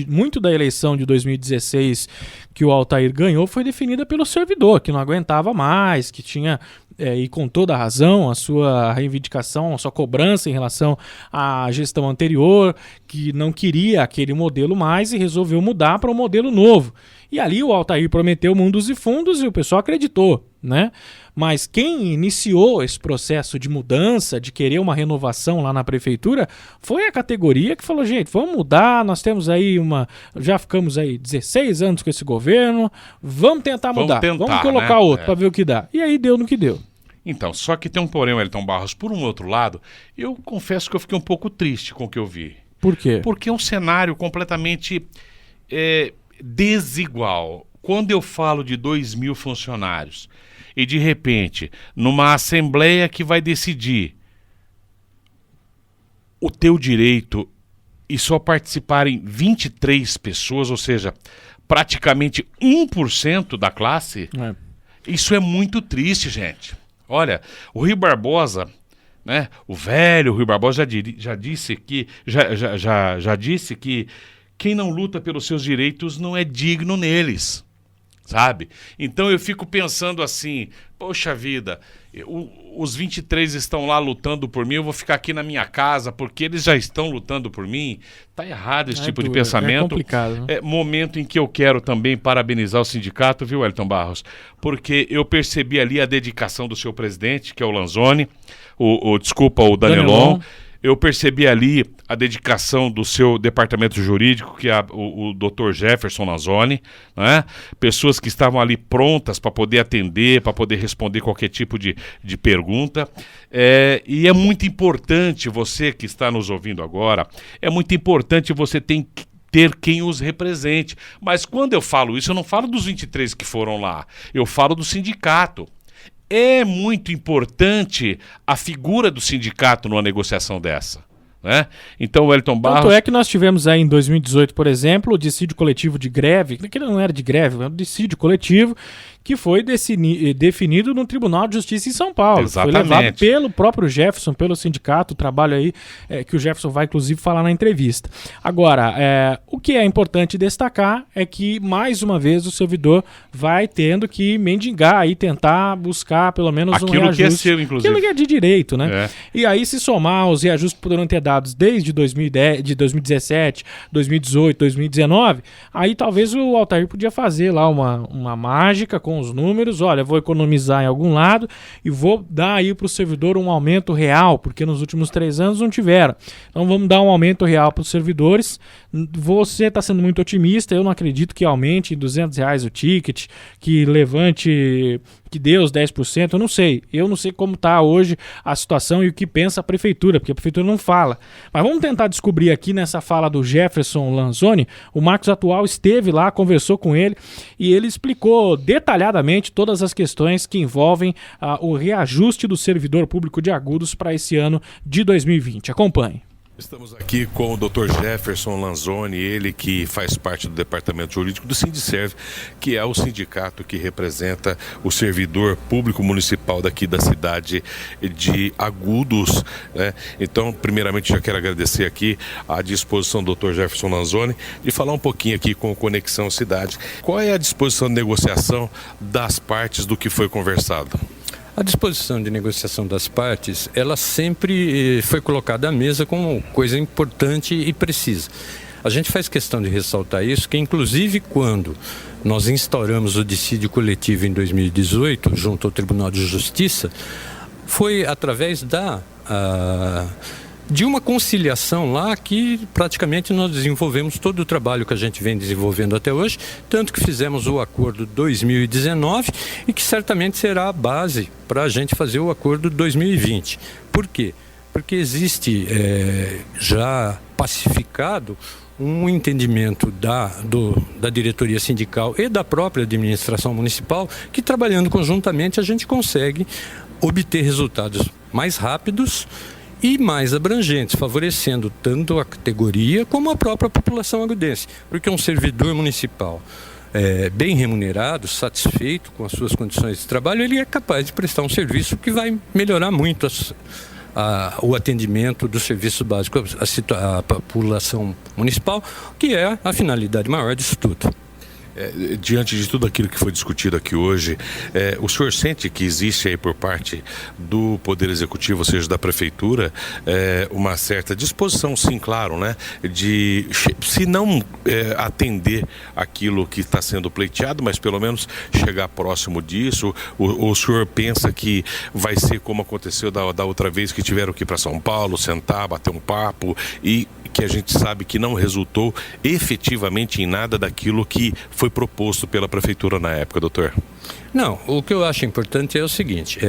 Speaker 4: Muito da eleição de 2016 que o Altair ganhou foi definida pelo servidor, que não aguentava mais, que tinha, e com toda a razão, a sua reivindicação, a sua cobrança em relação à gestão anterior, que não queria aquele modelo mais e resolveu mudar para um modelo novo. E ali o Altair prometeu mundos e fundos e o pessoal acreditou, né? Mas quem iniciou esse processo de mudança, de querer uma renovação lá na prefeitura, foi a categoria que falou, gente, vamos mudar, nós temos aí já ficamos aí 16 anos com esse governo, vamos tentar mudar, vamos colocar, né, outro para ver o que dá. E aí deu no que deu.
Speaker 2: Então, só que tem um porém, Wellington Barros, por um outro lado, eu confesso que eu fiquei um pouco triste com o que eu vi.
Speaker 4: Por quê?
Speaker 2: Porque é um cenário completamente desigual. Quando eu falo de 2.000 funcionários e de repente, numa assembleia que vai decidir o teu direito e só participarem 23 pessoas, ou seja, praticamente 1% da classe, isso é muito triste, gente. Olha, o Rui Barbosa, né, o velho Rui Barbosa já disse que quem não luta pelos seus direitos não é digno neles, sabe? Então eu fico pensando assim, poxa vida, os 23 estão lá lutando por mim, eu vou ficar aqui na minha casa porque eles já estão lutando por mim. Tá errado esse tipo de pensamento.
Speaker 4: É complicado, né?
Speaker 2: É momento em que eu quero também parabenizar o sindicato, viu, Wellington Barros? Porque eu percebi ali a dedicação do seu presidente, que é o Lanzoni, o Danelon. Eu percebi ali a dedicação do seu departamento jurídico, que é o Dr. Jefferson Lanzoni, né? Pessoas que estavam ali prontas para poder atender, para poder responder qualquer tipo de pergunta. E é muito importante, você que está nos ouvindo agora, é muito importante você ter quem os represente. Mas quando eu falo isso, eu não falo dos 23 que foram lá, eu falo do sindicato. É muito importante a figura do sindicato numa negociação dessa, né? Então, Wellington Barros...
Speaker 4: Tanto é que nós tivemos aí em 2018, por exemplo, o dissídio coletivo de greve, que não era de greve, era um dissídio coletivo, que foi definido no Tribunal de Justiça em São Paulo.
Speaker 2: Exatamente.
Speaker 4: Foi levado pelo próprio Jefferson, pelo sindicato, o trabalho aí que o Jefferson vai inclusive falar na entrevista. Agora, o que é importante destacar é que, mais uma vez, o servidor vai tendo que mendigar e tentar buscar pelo menos
Speaker 2: aquilo
Speaker 4: um reajuste.
Speaker 2: Que é seu, inclusive.
Speaker 4: Aquilo que é de direito, né? E aí, se somar os reajustes que poderão ter dados desde 2017, 2018, 2019, aí talvez o Altair podia fazer lá uma mágica com os números, olha, vou economizar em algum lado e vou dar aí para o servidor um aumento real, porque nos últimos 3 anos não tiveram. Então vamos dar um aumento real para os servidores, Você está sendo muito otimista, eu não acredito que aumente R$200 o ticket, que levante, que dê os 10%, eu não sei como está hoje a situação e o que pensa a prefeitura, porque a prefeitura não fala. Mas vamos tentar descobrir aqui nessa fala do Jefferson Lanzoni. O Marcos Atual esteve lá, conversou com ele e ele explicou detalhadamente todas as questões que envolvem o reajuste do servidor público de Agudos para esse ano de 2020. Acompanhe.
Speaker 6: Estamos aqui com o Dr. Jefferson Lanzoni, ele que faz parte do departamento jurídico do Sindiserv, que é o sindicato que representa o servidor público municipal daqui da cidade de Agudos, né? Então, primeiramente, já quero agradecer aqui a disposição do Dr. Jefferson Lanzoni de falar um pouquinho aqui com o Conexão Cidade. Qual é a disposição de negociação das partes do que foi conversado?
Speaker 7: A disposição de negociação das partes, ela sempre foi colocada à mesa como coisa importante e precisa. A gente faz questão de ressaltar isso, que inclusive quando nós instauramos o dissídio coletivo em 2018, junto ao Tribunal de Justiça, foi através de uma conciliação lá que praticamente nós desenvolvemos todo o trabalho que a gente vem desenvolvendo até hoje, tanto que fizemos o acordo 2019 e que certamente será a base para a gente fazer o acordo 2020. Por quê? Porque existe já pacificado um entendimento da diretoria sindical e da própria administração municipal que, trabalhando conjuntamente, a gente consegue obter resultados mais rápidos e mais abrangentes, favorecendo tanto a categoria como a própria população agudense. Porque um servidor municipal bem remunerado, satisfeito com as suas condições de trabalho, ele é capaz de prestar um serviço que vai melhorar muito o atendimento do serviço básico à população municipal, que é a finalidade maior disso tudo.
Speaker 6: Diante de tudo aquilo que foi discutido aqui hoje, o senhor sente que existe aí por parte do Poder Executivo, ou seja, da Prefeitura, uma certa disposição, sim, claro, né, de, se não atender aquilo que está sendo pleiteado, mas pelo menos chegar próximo disso? O senhor pensa que vai ser como aconteceu da outra vez que tiveram que ir para São Paulo, sentar, bater um papo e que a gente sabe que não resultou efetivamente em nada daquilo que foi proposto pela Prefeitura na época, doutor?
Speaker 7: Não, o que eu acho importante é o seguinte,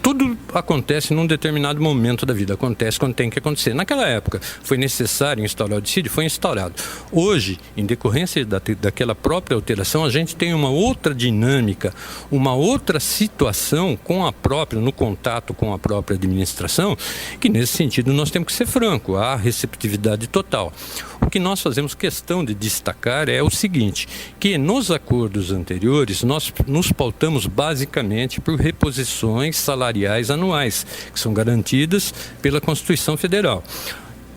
Speaker 7: tudo acontece num determinado momento da vida, acontece quando tem que acontecer. Naquela época foi necessário instaurar o dissídio, foi instaurado. Hoje, em decorrência daquela própria alteração, a gente tem uma outra dinâmica, uma outra situação no contato com a própria administração, que nesse sentido nós temos que ser franco, há receptividade total. O que nós fazemos questão de destacar é o seguinte, que nos acordos anteriores nós nos pautamos basicamente por reposições salariais anuais, que são garantidas pela Constituição Federal.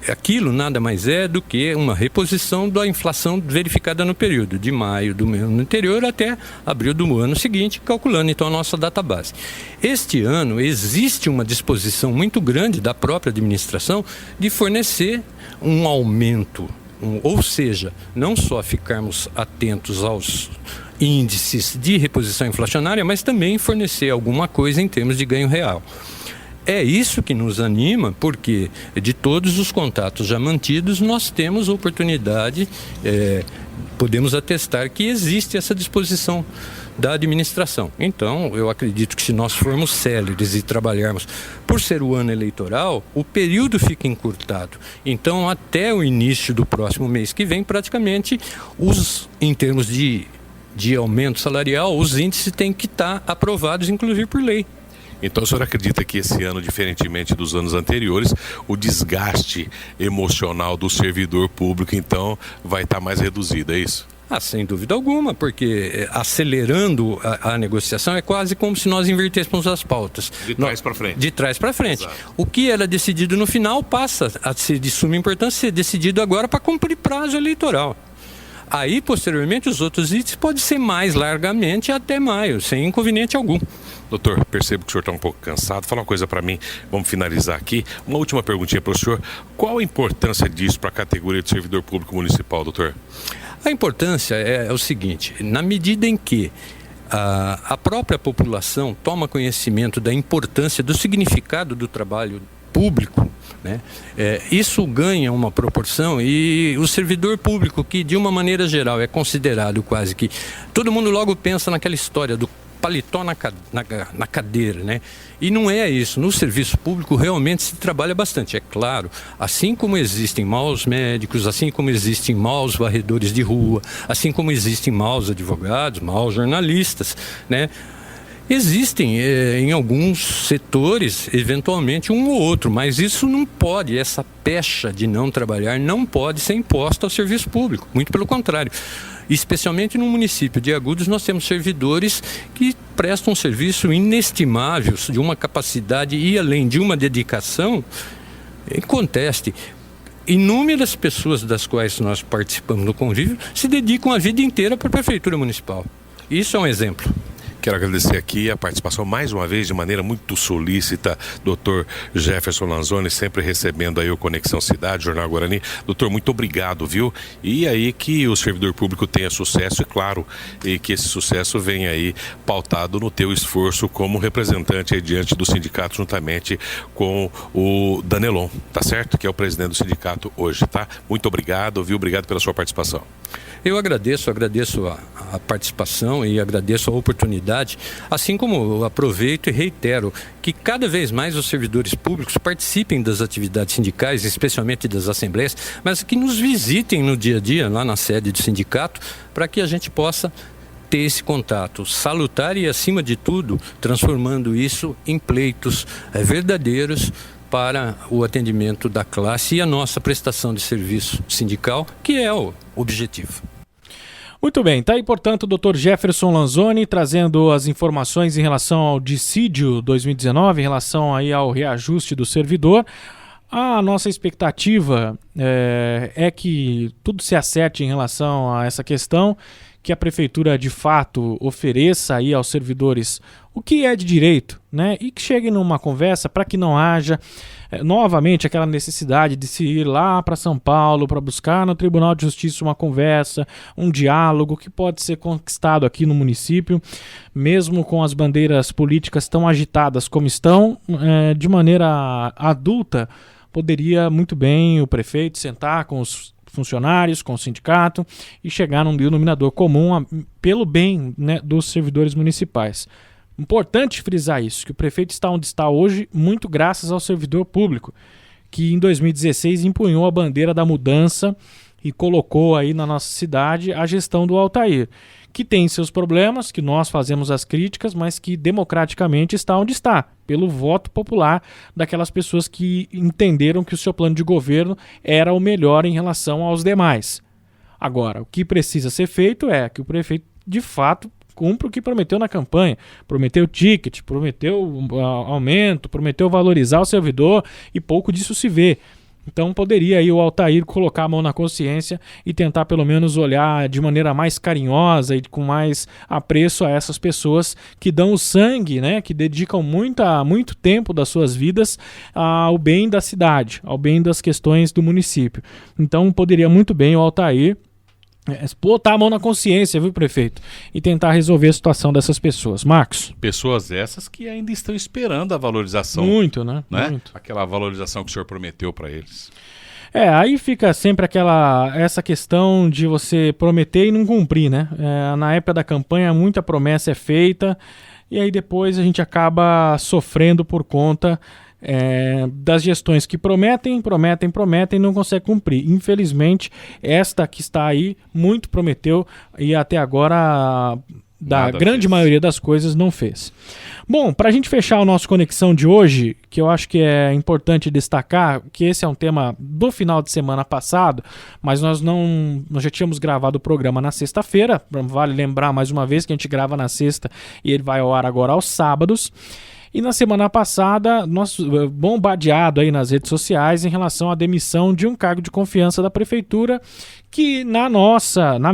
Speaker 7: Aquilo nada mais é do que uma reposição da inflação verificada no período de maio do ano anterior até abril do ano seguinte, calculando então a nossa database. Este ano existe uma disposição muito grande da própria administração de fornecer um aumento, ou seja, não só ficarmos atentos aos índices de reposição inflacionária, mas também fornecer alguma coisa em termos de ganho real. É isso que nos anima, porque de todos os contatos já mantidos, nós temos oportunidade, podemos atestar que existe essa disposição da administração. Então, eu acredito que se nós formos céleres e trabalharmos, por ser o ano eleitoral, o período fica encurtado. Então, até o início do próximo mês que vem, praticamente, em termos de aumento salarial, os índices têm que estar aprovados, inclusive por lei.
Speaker 6: Então o senhor acredita que esse ano, diferentemente dos anos anteriores, o desgaste emocional do servidor público, então, vai estar mais reduzido, é isso?
Speaker 7: Sem dúvida alguma, porque acelerando a negociação é quase como se nós invertêssemos as pautas.
Speaker 6: De trás para frente.
Speaker 7: De trás para frente.
Speaker 6: Exato.
Speaker 7: O que era decidido no final passa a ser de suma importância, ser decidido agora para cumprir prazo eleitoral. Aí, posteriormente, os outros itens podem ser mais largamente até maio, sem inconveniente algum.
Speaker 6: Doutor, percebo que o senhor está um pouco cansado. Fala uma coisa para mim, vamos finalizar aqui. Uma última perguntinha para o senhor. Qual a importância disso para a categoria de servidor público municipal, doutor?
Speaker 7: A importância é o seguinte, na medida em que a própria população toma conhecimento da importância, do significado do trabalho público, né? Isso ganha uma proporção, e o servidor público, que de uma maneira geral é considerado quase que... Todo mundo logo pensa naquela história do paletó na cadeira, né? E não é isso. No serviço público realmente se trabalha bastante, é claro. Assim como existem maus médicos, assim como existem maus varredores de rua, assim como existem maus advogados, maus jornalistas, né? Existem em alguns setores, eventualmente, um ou outro, mas isso não pode, essa pecha de não trabalhar não pode ser imposta ao serviço público, muito pelo contrário. Especialmente no município de Agudos, nós temos servidores que prestam um serviço inestimável, de uma capacidade e além de uma dedicação inconteste. Inúmeras pessoas das quais nós participamos do convívio se dedicam a vida inteira para a Prefeitura Municipal. Isso é um exemplo.
Speaker 6: Quero agradecer aqui a participação mais uma vez de maneira muito solícita, Dr. Jefferson Lanzoni, sempre recebendo aí o Conexão Cidade, Jornal Guarani. Doutor, muito obrigado, viu? E aí que o servidor público tenha sucesso, e claro, e que esse sucesso venha aí pautado no teu esforço como representante aí diante do sindicato, juntamente com o Danelon, tá certo? Que é o presidente do sindicato hoje, tá? Muito obrigado, viu? Obrigado pela sua participação.
Speaker 7: Eu agradeço a participação e agradeço a oportunidade, assim como eu aproveito e reitero que cada vez mais os servidores públicos participem das atividades sindicais, especialmente das assembleias, mas que nos visitem no dia a dia, lá na sede do sindicato, para que a gente possa ter esse contato salutar e, acima de tudo, transformando isso em pleitos verdadeiros para o atendimento da classe e a nossa prestação de serviço sindical, que é o objetivo.
Speaker 4: Muito bem, tá aí, portanto, o Dr. Jefferson Lanzoni trazendo as informações em relação ao dissídio 2019, em relação aí ao reajuste do servidor. A nossa expectativa é que tudo se acerte em relação a essa questão, que a prefeitura de fato ofereça aí aos servidores o que é de direito, né? E que chegue numa conversa para que não haja novamente aquela necessidade de se ir lá para São Paulo para buscar no Tribunal de Justiça uma conversa, um diálogo que pode ser conquistado aqui no município, mesmo com as bandeiras políticas tão agitadas como estão, de maneira adulta. Poderia muito bem o prefeito sentar com os funcionários, com o sindicato e chegar num denominador comum pelo bem, né, dos servidores municipais. Importante frisar isso, que o prefeito está onde está hoje muito graças ao servidor público, que em 2016 empunhou a bandeira da mudança e colocou aí na nossa cidade a gestão do Altair, que tem seus problemas, que nós fazemos as críticas, mas que democraticamente está onde está, pelo voto popular daquelas pessoas que entenderam que o seu plano de governo era o melhor em relação aos demais. Agora, o que precisa ser feito é que o prefeito, de fato, cumpra o que prometeu na campanha. Prometeu ticket, prometeu aumento, prometeu valorizar o servidor e pouco disso se vê. Então poderia aí o Altair colocar a mão na consciência e tentar pelo menos olhar de maneira mais carinhosa e com mais apreço a essas pessoas que dão o sangue, né, que dedicam muito tempo das suas vidas ao bem da cidade, ao bem das questões do município. Então poderia muito bem o Altair botar a mão na consciência, viu, prefeito? E tentar resolver a situação dessas pessoas. Marcos?
Speaker 2: Pessoas essas que ainda estão esperando a valorização.
Speaker 4: Muito, né?
Speaker 2: Muito. Aquela valorização que o senhor prometeu para eles.
Speaker 4: Aí fica sempre essa questão de você prometer e não cumprir, né? Na época da campanha, muita promessa é feita e aí depois a gente acaba sofrendo por conta das gestões que prometem e não consegue cumprir. Infelizmente, esta que está aí muito prometeu e até agora da grande maioria das coisas não fez. Bom, para a gente fechar o nosso Conexão de hoje, que eu acho que é importante destacar, que esse é um tema do final de semana passado, mas nós já tínhamos gravado o programa na sexta-feira, vale lembrar mais uma vez que a gente grava na sexta e ele vai ao ar agora aos sábados. E na semana passada, nós bombardeado aí nas redes sociais em relação à demissão de um cargo de confiança da prefeitura, que na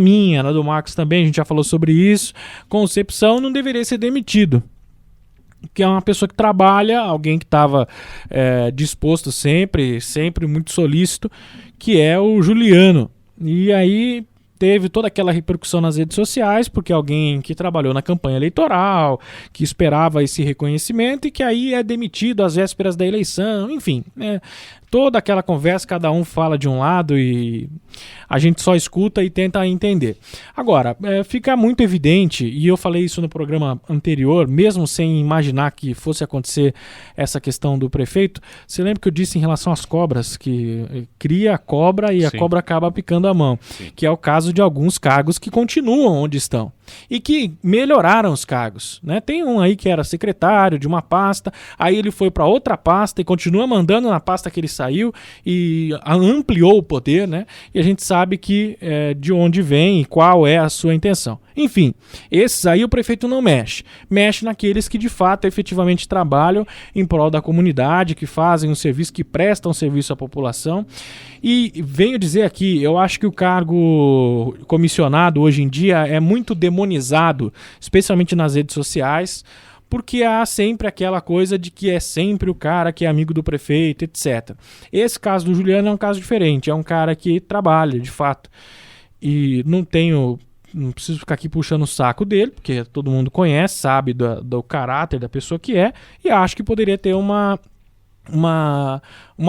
Speaker 4: minha, na do Marcos também, a gente já falou sobre isso, concepção não deveria ser demitido. Que é uma pessoa que trabalha, alguém que estava disposto sempre muito solícito, que é o Juliano. E aí teve toda aquela repercussão nas redes sociais, porque alguém que trabalhou na campanha eleitoral, que esperava esse reconhecimento e que aí é demitido às vésperas da eleição, enfim, toda aquela conversa, cada um fala de um lado e a gente só escuta e tenta entender. Agora, fica muito evidente, e eu falei isso no programa anterior, mesmo sem imaginar que fosse acontecer essa questão do prefeito, você lembra que eu disse em relação às cobras, que cria a cobra e
Speaker 2: Sim.
Speaker 4: a cobra acaba picando a mão, que é o caso de alguns cargos que continuam onde estão e que melhoraram os cargos, né? Tem um aí que era secretário de uma pasta, aí ele foi para outra pasta e continua mandando na pasta que ele saiu e ampliou o poder, né? E a gente sabe que de onde vem e qual é a sua intenção. Enfim, esses aí o prefeito não mexe. Mexe naqueles que de fato efetivamente trabalham em prol da comunidade, que fazem um serviço, que prestam um serviço à população. E venho dizer aqui, eu acho que o cargo comissionado hoje em dia é muito demonizado, especialmente nas redes sociais, porque há sempre aquela coisa de que é sempre o cara que é amigo do prefeito, etc. Esse caso do Juliano é um caso diferente, é um cara que trabalha, de fato. E não preciso ficar aqui puxando o saco dele, porque todo mundo conhece, sabe do caráter da pessoa que é, e acho que poderia ter uma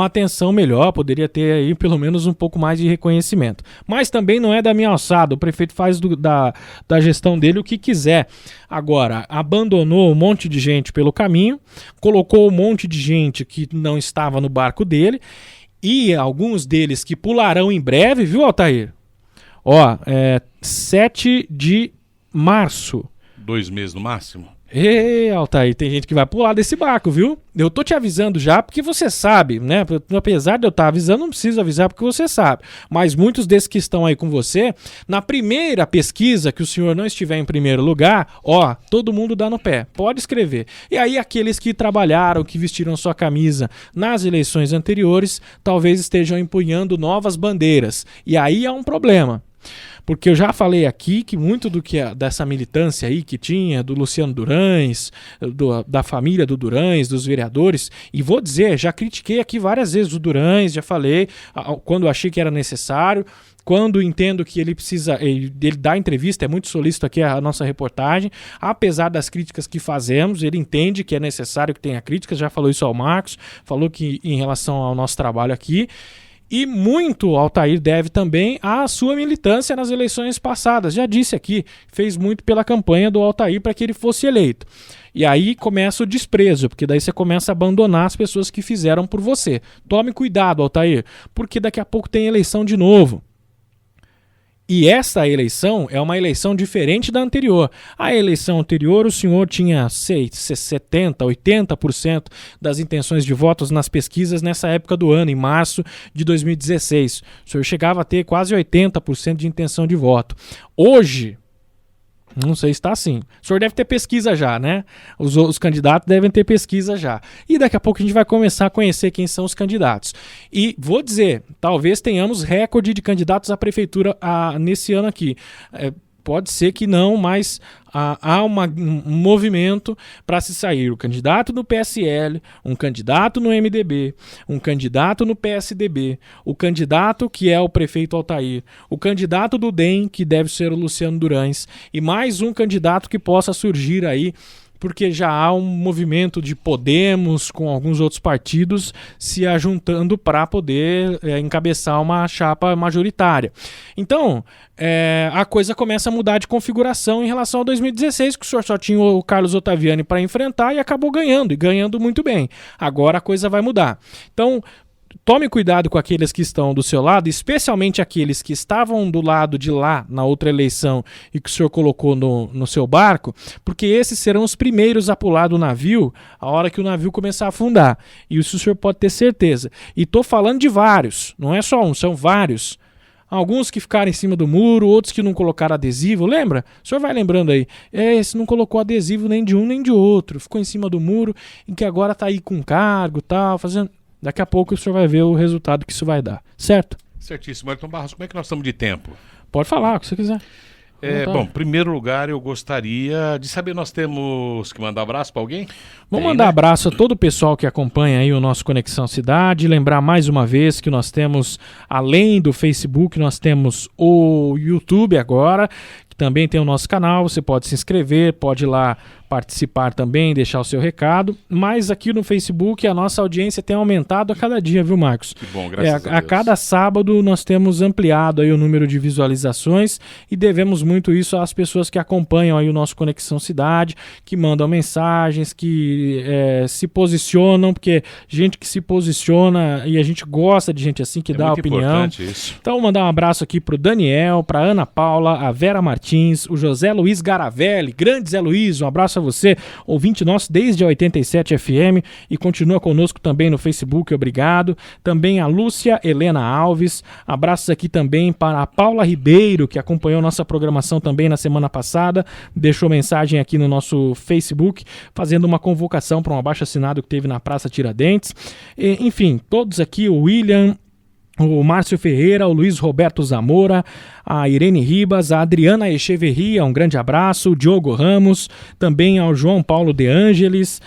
Speaker 4: atenção melhor, poderia ter aí pelo menos um pouco mais de reconhecimento. Mas também não é da minha alçada, o prefeito faz da gestão dele o que quiser. Agora, abandonou um monte de gente pelo caminho, colocou um monte de gente que não estava no barco dele, e alguns deles que pularão em breve, viu, Altair? 7 de março.
Speaker 2: 2 meses no máximo?
Speaker 4: Altair, tem gente que vai pular desse barco, viu? Eu tô te avisando já porque você sabe, né? Apesar de eu estar avisando, não preciso avisar porque você sabe. Mas muitos desses que estão aí com você, na primeira pesquisa que o senhor não estiver em primeiro lugar, todo mundo dá no pé. Pode escrever. E aí aqueles que trabalharam, que vestiram sua camisa nas eleições anteriores, talvez estejam empunhando novas bandeiras. E aí há um problema. Porque eu já falei aqui que muito dessa militância aí que tinha, do Luciano Durães, da família do Durães, dos vereadores, e vou dizer, já critiquei aqui várias vezes o Durães, já falei, quando achei que era necessário, quando entendo que ele precisa, ele dá entrevista, é muito solícito aqui a nossa reportagem, apesar das críticas que fazemos, ele entende que é necessário que tenha críticas, já falou isso ao Marcos, falou que em relação ao nosso trabalho aqui. E muito Altair deve também à sua militância nas eleições passadas. Já disse aqui, fez muito pela campanha do Altair para que ele fosse eleito. E aí começa o desprezo, porque daí você começa a abandonar as pessoas que fizeram por você. Tome cuidado, Altair, porque daqui a pouco tem eleição de novo. E essa eleição é uma eleição diferente da anterior. A eleição anterior, o senhor tinha 70%, 80% das intenções de votos nas pesquisas nessa época do ano, em março de 2016. O senhor chegava a ter quase 80% de intenção de voto. Hoje, não sei se está assim. O senhor deve ter pesquisa já, né? Os candidatos devem ter pesquisa já. E daqui a pouco a gente vai começar a conhecer quem são os candidatos. E vou dizer, talvez tenhamos recorde de candidatos à prefeitura nesse ano aqui. Pode ser que não, mas há um movimento para se sair o candidato do PSL, um candidato no MDB, um candidato no PSDB, o candidato que é o prefeito Altair, o candidato do DEM, que deve ser o Luciano Durães, e mais um candidato que possa surgir aí, porque já há um movimento de Podemos com alguns outros partidos se ajuntando para poder encabeçar uma chapa majoritária. Então, a coisa começa a mudar de configuração em relação a 2016, que o senhor só tinha o Carlos Ottaviani para enfrentar e acabou ganhando, e ganhando muito bem. Agora a coisa vai mudar. Então, tome cuidado com aqueles que estão do seu lado, especialmente aqueles que estavam do lado de lá na outra eleição e que o senhor colocou no seu barco, porque esses serão os primeiros a pular do navio a hora que o navio começar a afundar. E isso o senhor pode ter certeza. E estou falando de vários, não é só um, são vários. Alguns que ficaram em cima do muro, outros que não colocaram adesivo, lembra? O senhor vai lembrando aí. Esse não colocou adesivo nem de um nem de outro, ficou em cima do muro e que agora está aí com cargo e tal, fazendo... Daqui a pouco o senhor vai ver o resultado que isso vai dar, certo?
Speaker 2: Certíssimo. Ayrton Barros, como é que nós estamos de tempo?
Speaker 4: Pode falar o que você quiser.
Speaker 2: Bom, em primeiro lugar, eu gostaria de saber, nós temos que mandar abraço para alguém?
Speaker 4: Vamos mandar abraço a todo o pessoal que acompanha aí o nosso Conexão Cidade. Lembrar mais uma vez que nós temos, além do Facebook, nós temos o YouTube agora, que também tem o nosso canal. Você pode se inscrever, pode ir lá participar também, deixar o seu recado. Mas aqui no Facebook a nossa audiência tem aumentado a cada dia, viu, Marcos?
Speaker 2: Que bom, graças a Deus.
Speaker 4: A cada sábado nós temos ampliado aí o número de visualizações e devemos muito isso às pessoas que acompanham aí o nosso Conexão Cidade, que mandam mensagens, que se posicionam, porque gente que se posiciona, e a gente gosta de gente assim, que dá opinião.
Speaker 2: Isso.
Speaker 4: Então, mandar um abraço aqui pro Daniel, pra Ana Paula, a Vera Martins, o José Luiz Garavelli, grande Zé Luiz, um abraço a você, ouvinte nosso desde a 87 FM e continua conosco também no Facebook, obrigado. Também a Lúcia Helena Alves, abraços aqui também para a Paula Ribeiro, que acompanhou nossa programação também na semana passada, deixou mensagem aqui no nosso Facebook, fazendo uma convocação para um abaixo-assinado que teve na Praça Tiradentes. Enfim, todos aqui, o William, o Márcio Ferreira, o Luiz Roberto Zamora, a Irene Ribas, a Adriana Echeverria, um grande abraço, o Diogo Ramos, também ao João Paulo De Ângeles,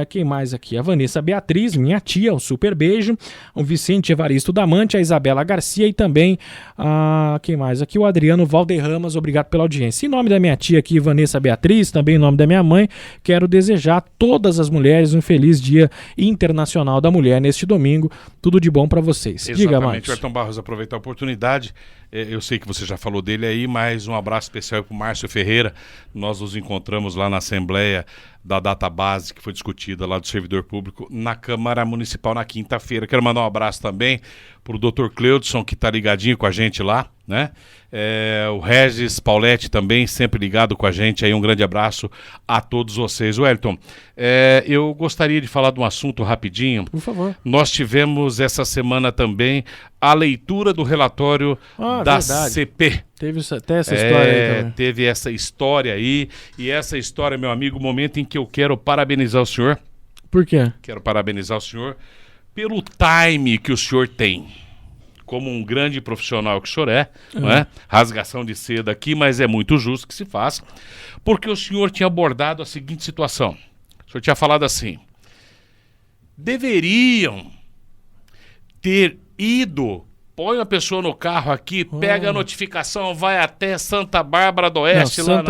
Speaker 4: quem mais aqui? A Vanessa Beatriz, minha tia, um super beijo, o Vicente Evaristo Damante, a Isabela Garcia e também, quem mais aqui? O Adriano Valderramas, obrigado pela audiência. Em nome da minha tia aqui, Vanessa Beatriz, também em nome da minha mãe, quero desejar a todas as mulheres um feliz Dia Internacional da Mulher neste domingo, tudo de bom para vocês. Diga,
Speaker 2: Exatamente, Ayrton Barros, aproveitar a oportunidade, eu sei que você já falou dele aí, mas um abraço especial para o Márcio Ferreira. Nós nos encontramos lá na Assembleia da Database, que foi discutida lá do servidor público, na Câmara Municipal na quinta-feira. Quero mandar um abraço também para o Dr. Cleudson, que está ligadinho com a gente lá, né? O Regis Pauletti também, sempre ligado com a gente. Aí um grande abraço a todos vocês. Wellington, eu gostaria de falar de um assunto rapidinho.
Speaker 4: Por favor.
Speaker 2: Nós tivemos essa semana também a leitura do relatório da
Speaker 4: verdade.
Speaker 2: CP.
Speaker 4: Teve até essa história aí também.
Speaker 2: Teve essa história aí, e essa história, meu amigo, o momento em que eu quero parabenizar o senhor.
Speaker 4: Por quê?
Speaker 2: Quero parabenizar o senhor pelo time que o senhor tem. Como um grande profissional que o senhor não é? Rasgação de seda aqui, mas é muito justo que se faça. Porque o senhor tinha abordado a seguinte situação. O senhor tinha falado assim: deveriam ter ido, põe uma pessoa no carro aqui, pega a notificação, vai até Santa Bárbara do Oeste,
Speaker 4: Estrela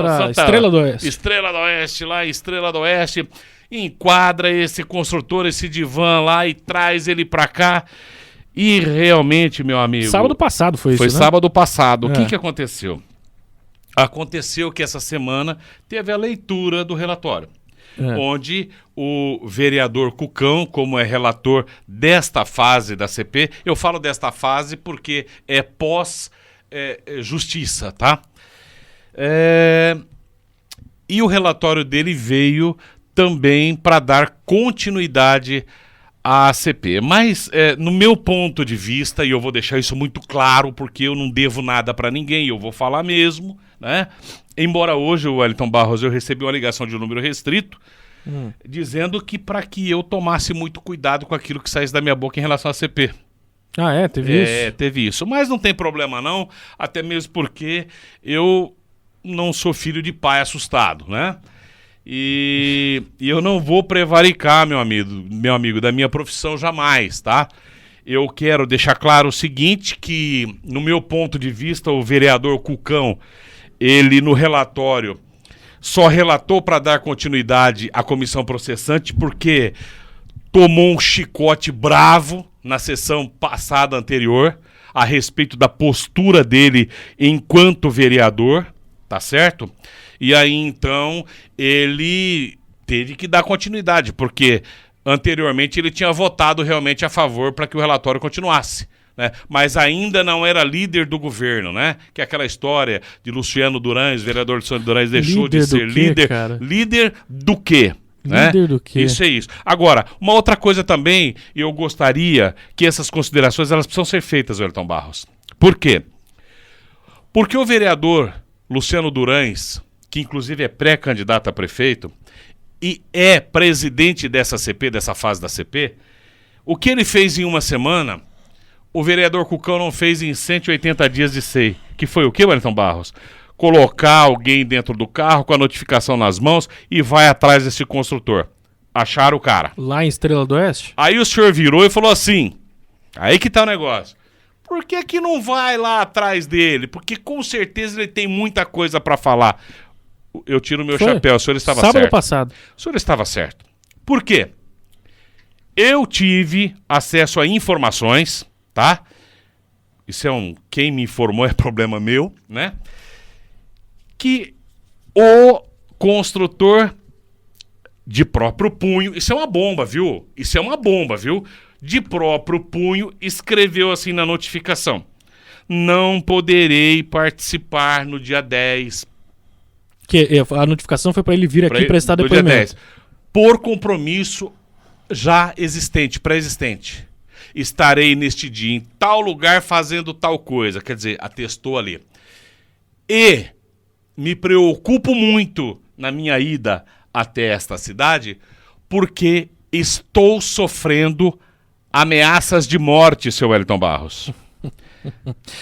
Speaker 4: do Oeste.
Speaker 2: Estrela do Oeste, lá em Estrela do Oeste, enquadra esse construtor, esse divã lá e traz ele pra cá. E realmente, meu amigo...
Speaker 4: Sábado passado foi isso,
Speaker 2: Foi
Speaker 4: né?
Speaker 2: sábado passado. O que aconteceu? Aconteceu que essa semana teve a leitura do relatório, onde o vereador Cucão, como é relator desta fase da CP, eu falo desta fase porque é pós-justiça, tá? E o relatório dele veio também para dar continuidade a CP, mas no meu ponto de vista, e eu vou deixar isso muito claro, porque eu não devo nada para ninguém, eu vou falar mesmo, né? Embora hoje, o Wellington Barros, eu recebi uma ligação de um número restrito, dizendo que para que eu tomasse muito cuidado com aquilo que saísse da minha boca em relação à CP.
Speaker 4: Teve isso?
Speaker 2: Teve isso, mas não tem problema não, até mesmo porque eu não sou filho de pai assustado, né? E eu não vou prevaricar, meu amigo, da minha profissão jamais, tá? Eu quero deixar claro o seguinte, que no meu ponto de vista, o vereador Cucão, ele no relatório só relatou para dar continuidade à comissão processante porque tomou um chicote bravo na sessão passada anterior a respeito da postura dele enquanto vereador, tá certo? E aí, então, ele teve que dar continuidade, porque anteriormente ele tinha votado realmente a favor para que o relatório continuasse, né? Mas ainda não era líder do governo, né? Que é aquela história de Luciano Durães, vereador Luciano Durães, deixou de ser líder.
Speaker 4: Cara?
Speaker 2: Líder do quê?
Speaker 4: Líder, né? Do quê?
Speaker 2: Isso é isso. Agora, uma outra coisa também, eu gostaria que essas considerações elas precisam ser feitas, Wellington Barros. Por quê? Porque o vereador Luciano Durães, que inclusive é pré-candidato a prefeito e é presidente dessa CP, dessa fase da CP, o que ele fez em uma semana, o vereador Cucão não fez em 180 dias de SEI. Que foi o quê, Wellington Barros? colocar alguém dentro do carro com a notificação nas mãos e vai atrás desse construtor. Acharam o cara.
Speaker 4: Lá em Estrela do Oeste?
Speaker 2: Aí o senhor virou e falou assim, aí que tá o negócio. Por que não vai lá atrás dele? Porque com certeza ele tem muita coisa pra falar. Eu tiro meu chapéu, o senhor estava certo.
Speaker 4: Sábado passado.
Speaker 2: O senhor estava certo. Por quê? Eu tive acesso a informações, tá? Isso quem me informou é problema meu, né? Que o construtor de próprio punho, isso é uma bomba, viu? Isso é uma bomba, viu? De próprio punho, escreveu assim na notificação: não poderei participar no dia 10.
Speaker 4: Que a notificação foi para ele vir aqui prestar depoimento.
Speaker 2: Dia 10, por compromisso já existente, pré-existente. Estarei neste dia em tal lugar fazendo tal coisa. Quer dizer, atestou ali. E me preocupo muito na minha ida até esta cidade porque estou sofrendo ameaças de morte, seu Wellington Barros.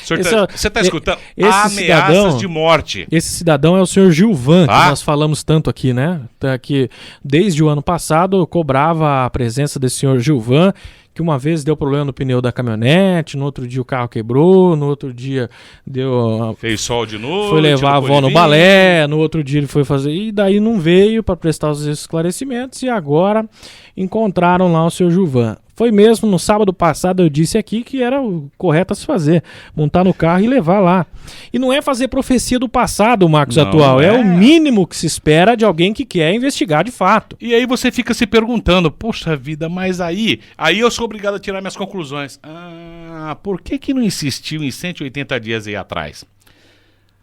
Speaker 2: Você está escutando? Ameaças de morte.
Speaker 4: Esse cidadão é o senhor Gilvan, que nós falamos tanto aqui, né? Que desde o ano passado eu cobrava a presença desse senhor Gilvan, que uma vez deu problema no pneu da caminhonete, no outro dia o carro quebrou, no outro dia
Speaker 2: fez sol de noite,
Speaker 4: foi levar a avó no balé, no outro dia ele foi fazer, e daí não veio para prestar os esclarecimentos, e agora encontraram lá o seu Gilvan. Foi mesmo no sábado passado, eu disse aqui que era o correto a se fazer, montar no carro e levar lá. E não é fazer profecia do passado, Marcos, não atual, é o mínimo que se espera de alguém que quer investigar de fato.
Speaker 2: E aí você fica se perguntando, poxa vida, mas aí eu sou obrigado a tirar minhas conclusões. Por que não insistiu em 180 dias aí atrás?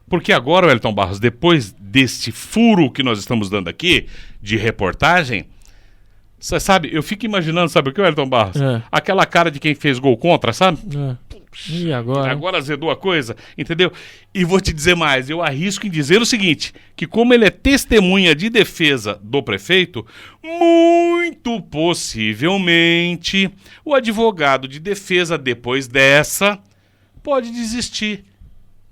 Speaker 2: Porque agora, Wellington Barros, depois deste furo que nós estamos dando aqui, de reportagem, você sabe, eu fico imaginando, sabe o que, Wellington Barros? Aquela cara de quem fez gol contra, sabe?
Speaker 4: E agora?
Speaker 2: Agora azedou a coisa, entendeu? E vou te dizer mais, eu arrisco em dizer o seguinte, que como ele é testemunha de defesa do prefeito, muito possivelmente o advogado de defesa, depois dessa, pode desistir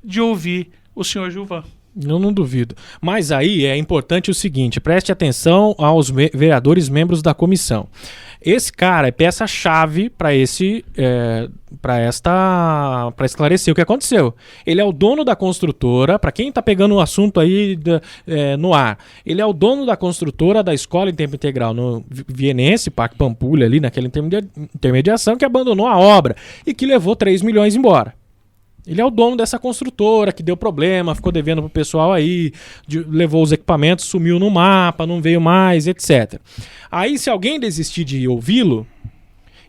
Speaker 2: de ouvir o senhor Gilvan.
Speaker 4: Eu não duvido. Mas aí é importante o seguinte, preste atenção aos vereadores membros da comissão. Esse cara é peça-chave para esclarecer o que aconteceu. Ele é o dono da construtora, para quem está pegando o assunto aí no ar, ele é o dono da construtora da escola em tempo integral no Vienense, Parque Pampulha, ali naquela intermediação, que abandonou a obra e que levou 3 milhões embora. Ele é o dono dessa construtora que deu problema, ficou devendo pro pessoal aí, levou os equipamentos, sumiu no mapa, não veio mais, etc. Aí, se alguém desistir de ouvi-lo,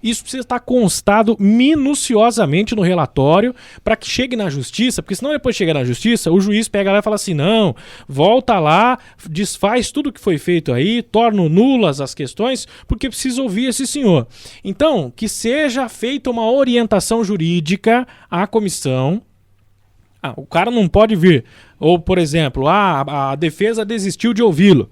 Speaker 4: isso precisa estar constado minuciosamente no relatório para que chegue na justiça, porque senão depois chega na justiça, o juiz pega lá e fala assim, não, volta lá, desfaz tudo que foi feito aí, torna nulas as questões, porque precisa ouvir esse senhor. Então, que seja feita uma orientação jurídica à comissão. O cara não pode vir. Ou, por exemplo, a defesa desistiu de ouvi-lo.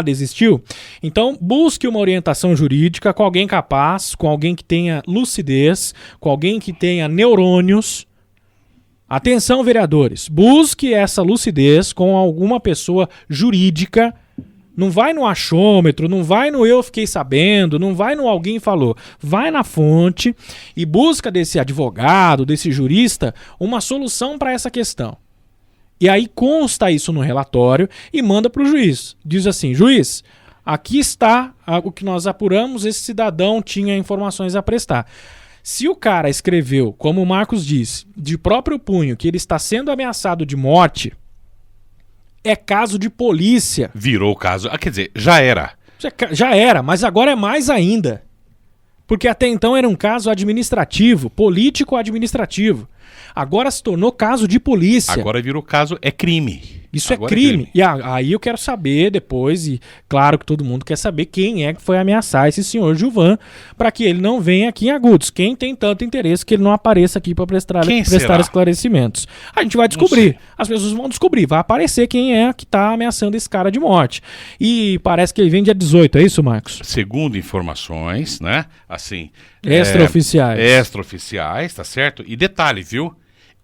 Speaker 4: Desistiu? Então, busque uma orientação jurídica com alguém capaz, com alguém que tenha lucidez, com alguém que tenha neurônios. Atenção, vereadores, busque essa lucidez com alguma pessoa jurídica. Não vai no achômetro, não vai no eu fiquei sabendo, não vai no alguém falou. Vai na fonte e busca desse advogado, desse jurista, uma solução para essa questão. E aí consta isso no relatório e manda para o juiz. Diz assim, juiz, aqui está o que nós apuramos, esse cidadão tinha informações a prestar. Se o cara escreveu, como o Marcos disse, de próprio punho, que ele está sendo ameaçado de morte, é caso de polícia.
Speaker 2: Virou caso, quer dizer, já era.
Speaker 4: Já era, mas agora é mais ainda. Porque até então era um caso administrativo, político-administrativo. Agora se tornou caso de polícia.
Speaker 2: Agora virou caso, é crime.
Speaker 4: Isso agora é crime. E aí eu quero saber depois, e claro que todo mundo quer saber quem é que foi ameaçar esse senhor Gilvan, para que ele não venha aqui em Agudos. Quem tem tanto interesse que ele não apareça aqui para prestar esclarecimentos. A gente vai descobrir. As pessoas vão descobrir. Vai aparecer quem é que está ameaçando esse cara de morte. E parece que ele vem dia 18, é isso, Marcos?
Speaker 2: Segundo informações, né? Assim...
Speaker 4: Extraoficiais.
Speaker 2: Extraoficiais, tá certo? E detalhe, viu?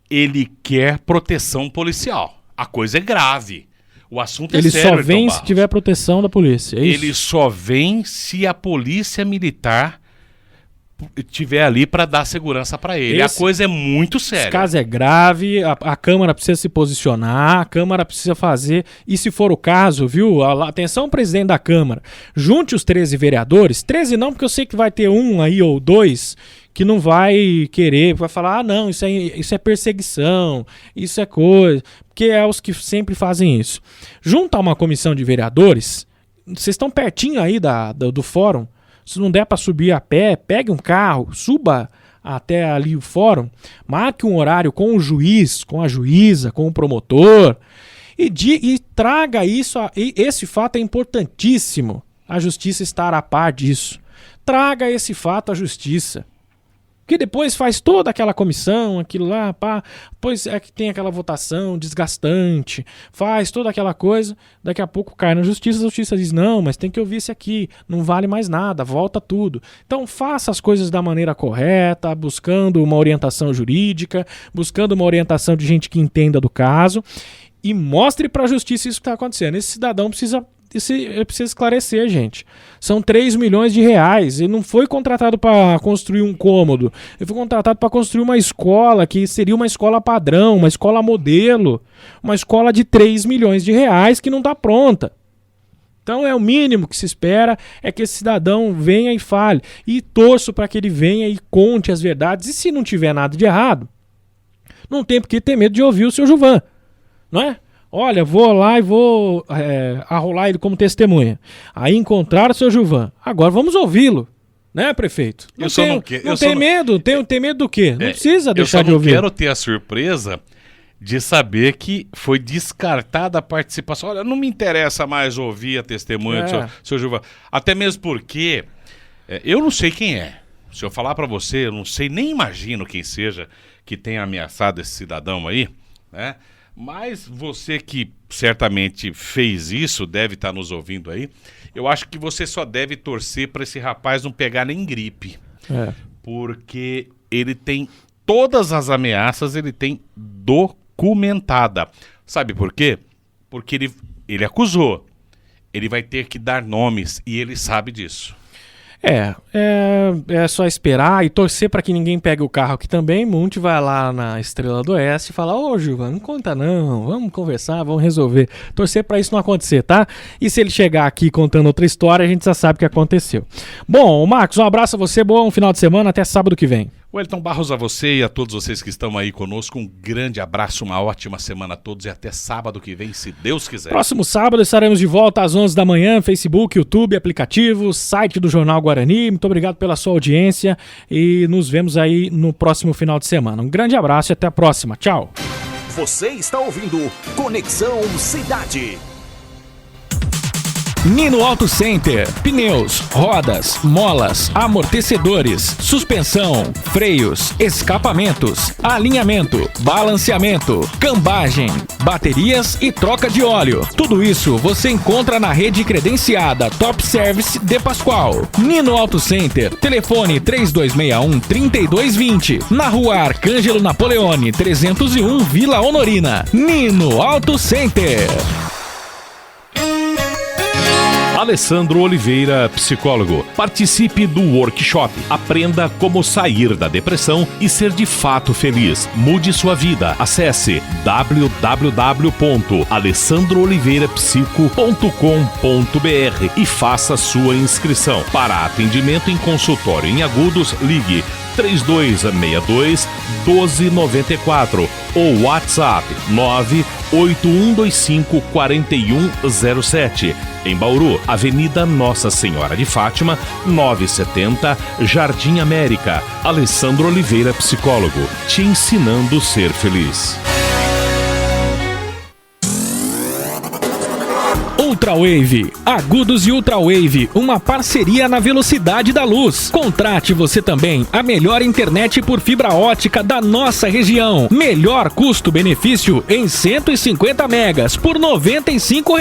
Speaker 2: Ele quer proteção policial. A coisa é grave. O assunto é
Speaker 4: Ele
Speaker 2: sério,
Speaker 4: só vem
Speaker 2: Ayrton
Speaker 4: se
Speaker 2: Barros.
Speaker 4: tiver proteção da polícia, é isso?
Speaker 2: Ele só vem se a polícia militar tiver ali para dar segurança para ele.
Speaker 4: Esse-
Speaker 2: A coisa é muito
Speaker 4: Esse
Speaker 2: séria.
Speaker 4: caso é grave, a Câmara precisa se posicionar, a Câmara precisa fazer, e se for o caso, viu, atenção presidente da Câmara, junte os 13 vereadores, 13 não, porque eu sei que vai ter um aí ou dois que não vai querer, vai falar, não, isso é perseguição, isso é coisa, porque é os que sempre fazem isso. Junta uma comissão de vereadores, vocês estão pertinho aí do fórum, se não der para subir a pé, pegue um carro, suba até ali o fórum, marque um horário com o juiz, com a juíza, com o promotor e traga isso. Esse fato é importantíssimo, a justiça estar a par disso. Traga esse fato à justiça. Porque depois faz toda aquela comissão, aquilo lá, pá, depois é que tem aquela votação desgastante, faz toda aquela coisa, daqui a pouco cai na justiça, a justiça diz, não, mas tem que ouvir esse aqui, não vale mais nada, volta tudo. Então faça as coisas da maneira correta, buscando uma orientação jurídica, buscando uma orientação de gente que entenda do caso, e mostre para a justiça isso que está acontecendo. Esse cidadão precisa esclarecer, gente. São 3 milhões de reais. Ele não foi contratado para construir um cômodo. Ele foi contratado para construir uma escola que seria uma escola padrão, uma escola modelo, uma escola de 3 milhões de reais que não está pronta. Então é o mínimo que se espera, é que esse cidadão venha e fale. E torço para que ele venha e conte as verdades. E se não tiver nada de errado, não tem por que ter medo de ouvir o seu Gilvan, não é? Olha, vou lá e vou arrolar ele como testemunha. Aí encontraram o seu Gilvan. Agora vamos ouvi-lo, né, prefeito? Não tem medo? Tem medo do quê? Não precisa deixar de ouvir.
Speaker 2: Eu quero ter a surpresa de saber que foi descartada a participação. Olha, não me interessa mais ouvir a testemunha do seu Gilvan. Até mesmo porque eu não sei quem é. Se eu falar pra você, eu não sei, nem imagino quem seja que tenha ameaçado esse cidadão aí, né? Mas você que certamente fez isso, deve estar nos ouvindo aí, eu acho que você só deve torcer para esse rapaz não pegar nem gripe. Porque ele tem todas as ameaças, ele tem documentada. Sabe por quê? Porque ele acusou. Ele vai ter que dar nomes e ele sabe disso.
Speaker 4: É só esperar e torcer para que ninguém pegue o carro aqui também. Monte vai lá na Estrela do Oeste e fala, ô Gilvan, não conta não, vamos conversar, vamos resolver. Torcer para isso não acontecer, tá? E se ele chegar aqui contando outra história, a gente já sabe o que aconteceu. Bom, Marcos, um abraço a você, bom final de semana, até sábado que vem.
Speaker 2: Wellington Barros, a você e a todos vocês que estão aí conosco, um grande abraço, uma ótima semana a todos e até sábado que vem, se Deus quiser.
Speaker 4: Próximo sábado estaremos de volta às 11 da manhã, Facebook, YouTube, aplicativo, site do Jornal Guarani. Muito obrigado pela sua audiência e nos vemos aí no próximo final de semana. Um grande abraço e até a próxima. Tchau.
Speaker 1: Você está ouvindo Conexão Cidade.
Speaker 4: Nino Auto Center, pneus, rodas, molas, amortecedores, suspensão, freios, escapamentos, alinhamento, balanceamento, cambagem, baterias e troca de óleo. Tudo isso você encontra na rede credenciada Top Service de Pascoal. Nino Auto Center, telefone 3261-3220, na rua Arcângelo Napoleone, 301, Vila Honorina. Nino Auto Center.
Speaker 5: Alessandro Oliveira, psicólogo. Participe do workshop. Aprenda como sair da depressão e ser de fato feliz. Mude sua vida. Acesse www.alessandrooliveirapsico.com.br e faça sua inscrição. Para atendimento em consultório em Agudos, ligue 3262-1294 ou WhatsApp 98125-4107. Em Bauru, Avenida Nossa Senhora de Fátima, 970, Jardim América. Alessandro Oliveira, psicólogo, te ensinando a ser feliz.
Speaker 4: Ultrawave. Agudos e Ultrawave, uma parceria na velocidade da luz. Contrate você também a melhor internet por fibra ótica da nossa região. Melhor custo-benefício em 150 megas por R$ 95.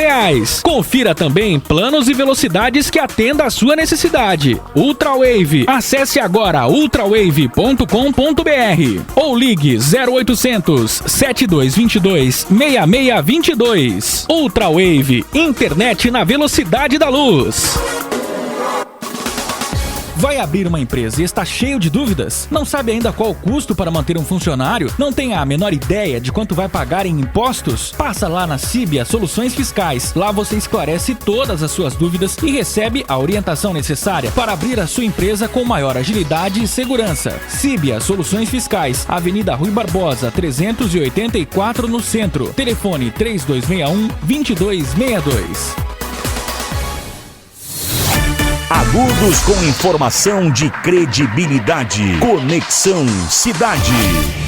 Speaker 4: Confira também planos e velocidades que atenda a sua necessidade. Ultrawave. Acesse agora ultrawave.com.br ou ligue 0800 7222 6622. Ultrawave, internet na velocidade da luz. Vai abrir uma empresa e está cheio de dúvidas? Não sabe ainda qual o custo para manter um funcionário? Não tem a menor ideia de quanto vai pagar em impostos? Passa lá na Cibia Soluções Fiscais. Lá você esclarece todas as suas dúvidas e recebe a orientação necessária para abrir a sua empresa com maior agilidade e segurança. Cibia Soluções Fiscais, Avenida Rui Barbosa, 384 no centro. Telefone 3261-2262.
Speaker 1: Agudos com informação de credibilidade. Conexão Cidade.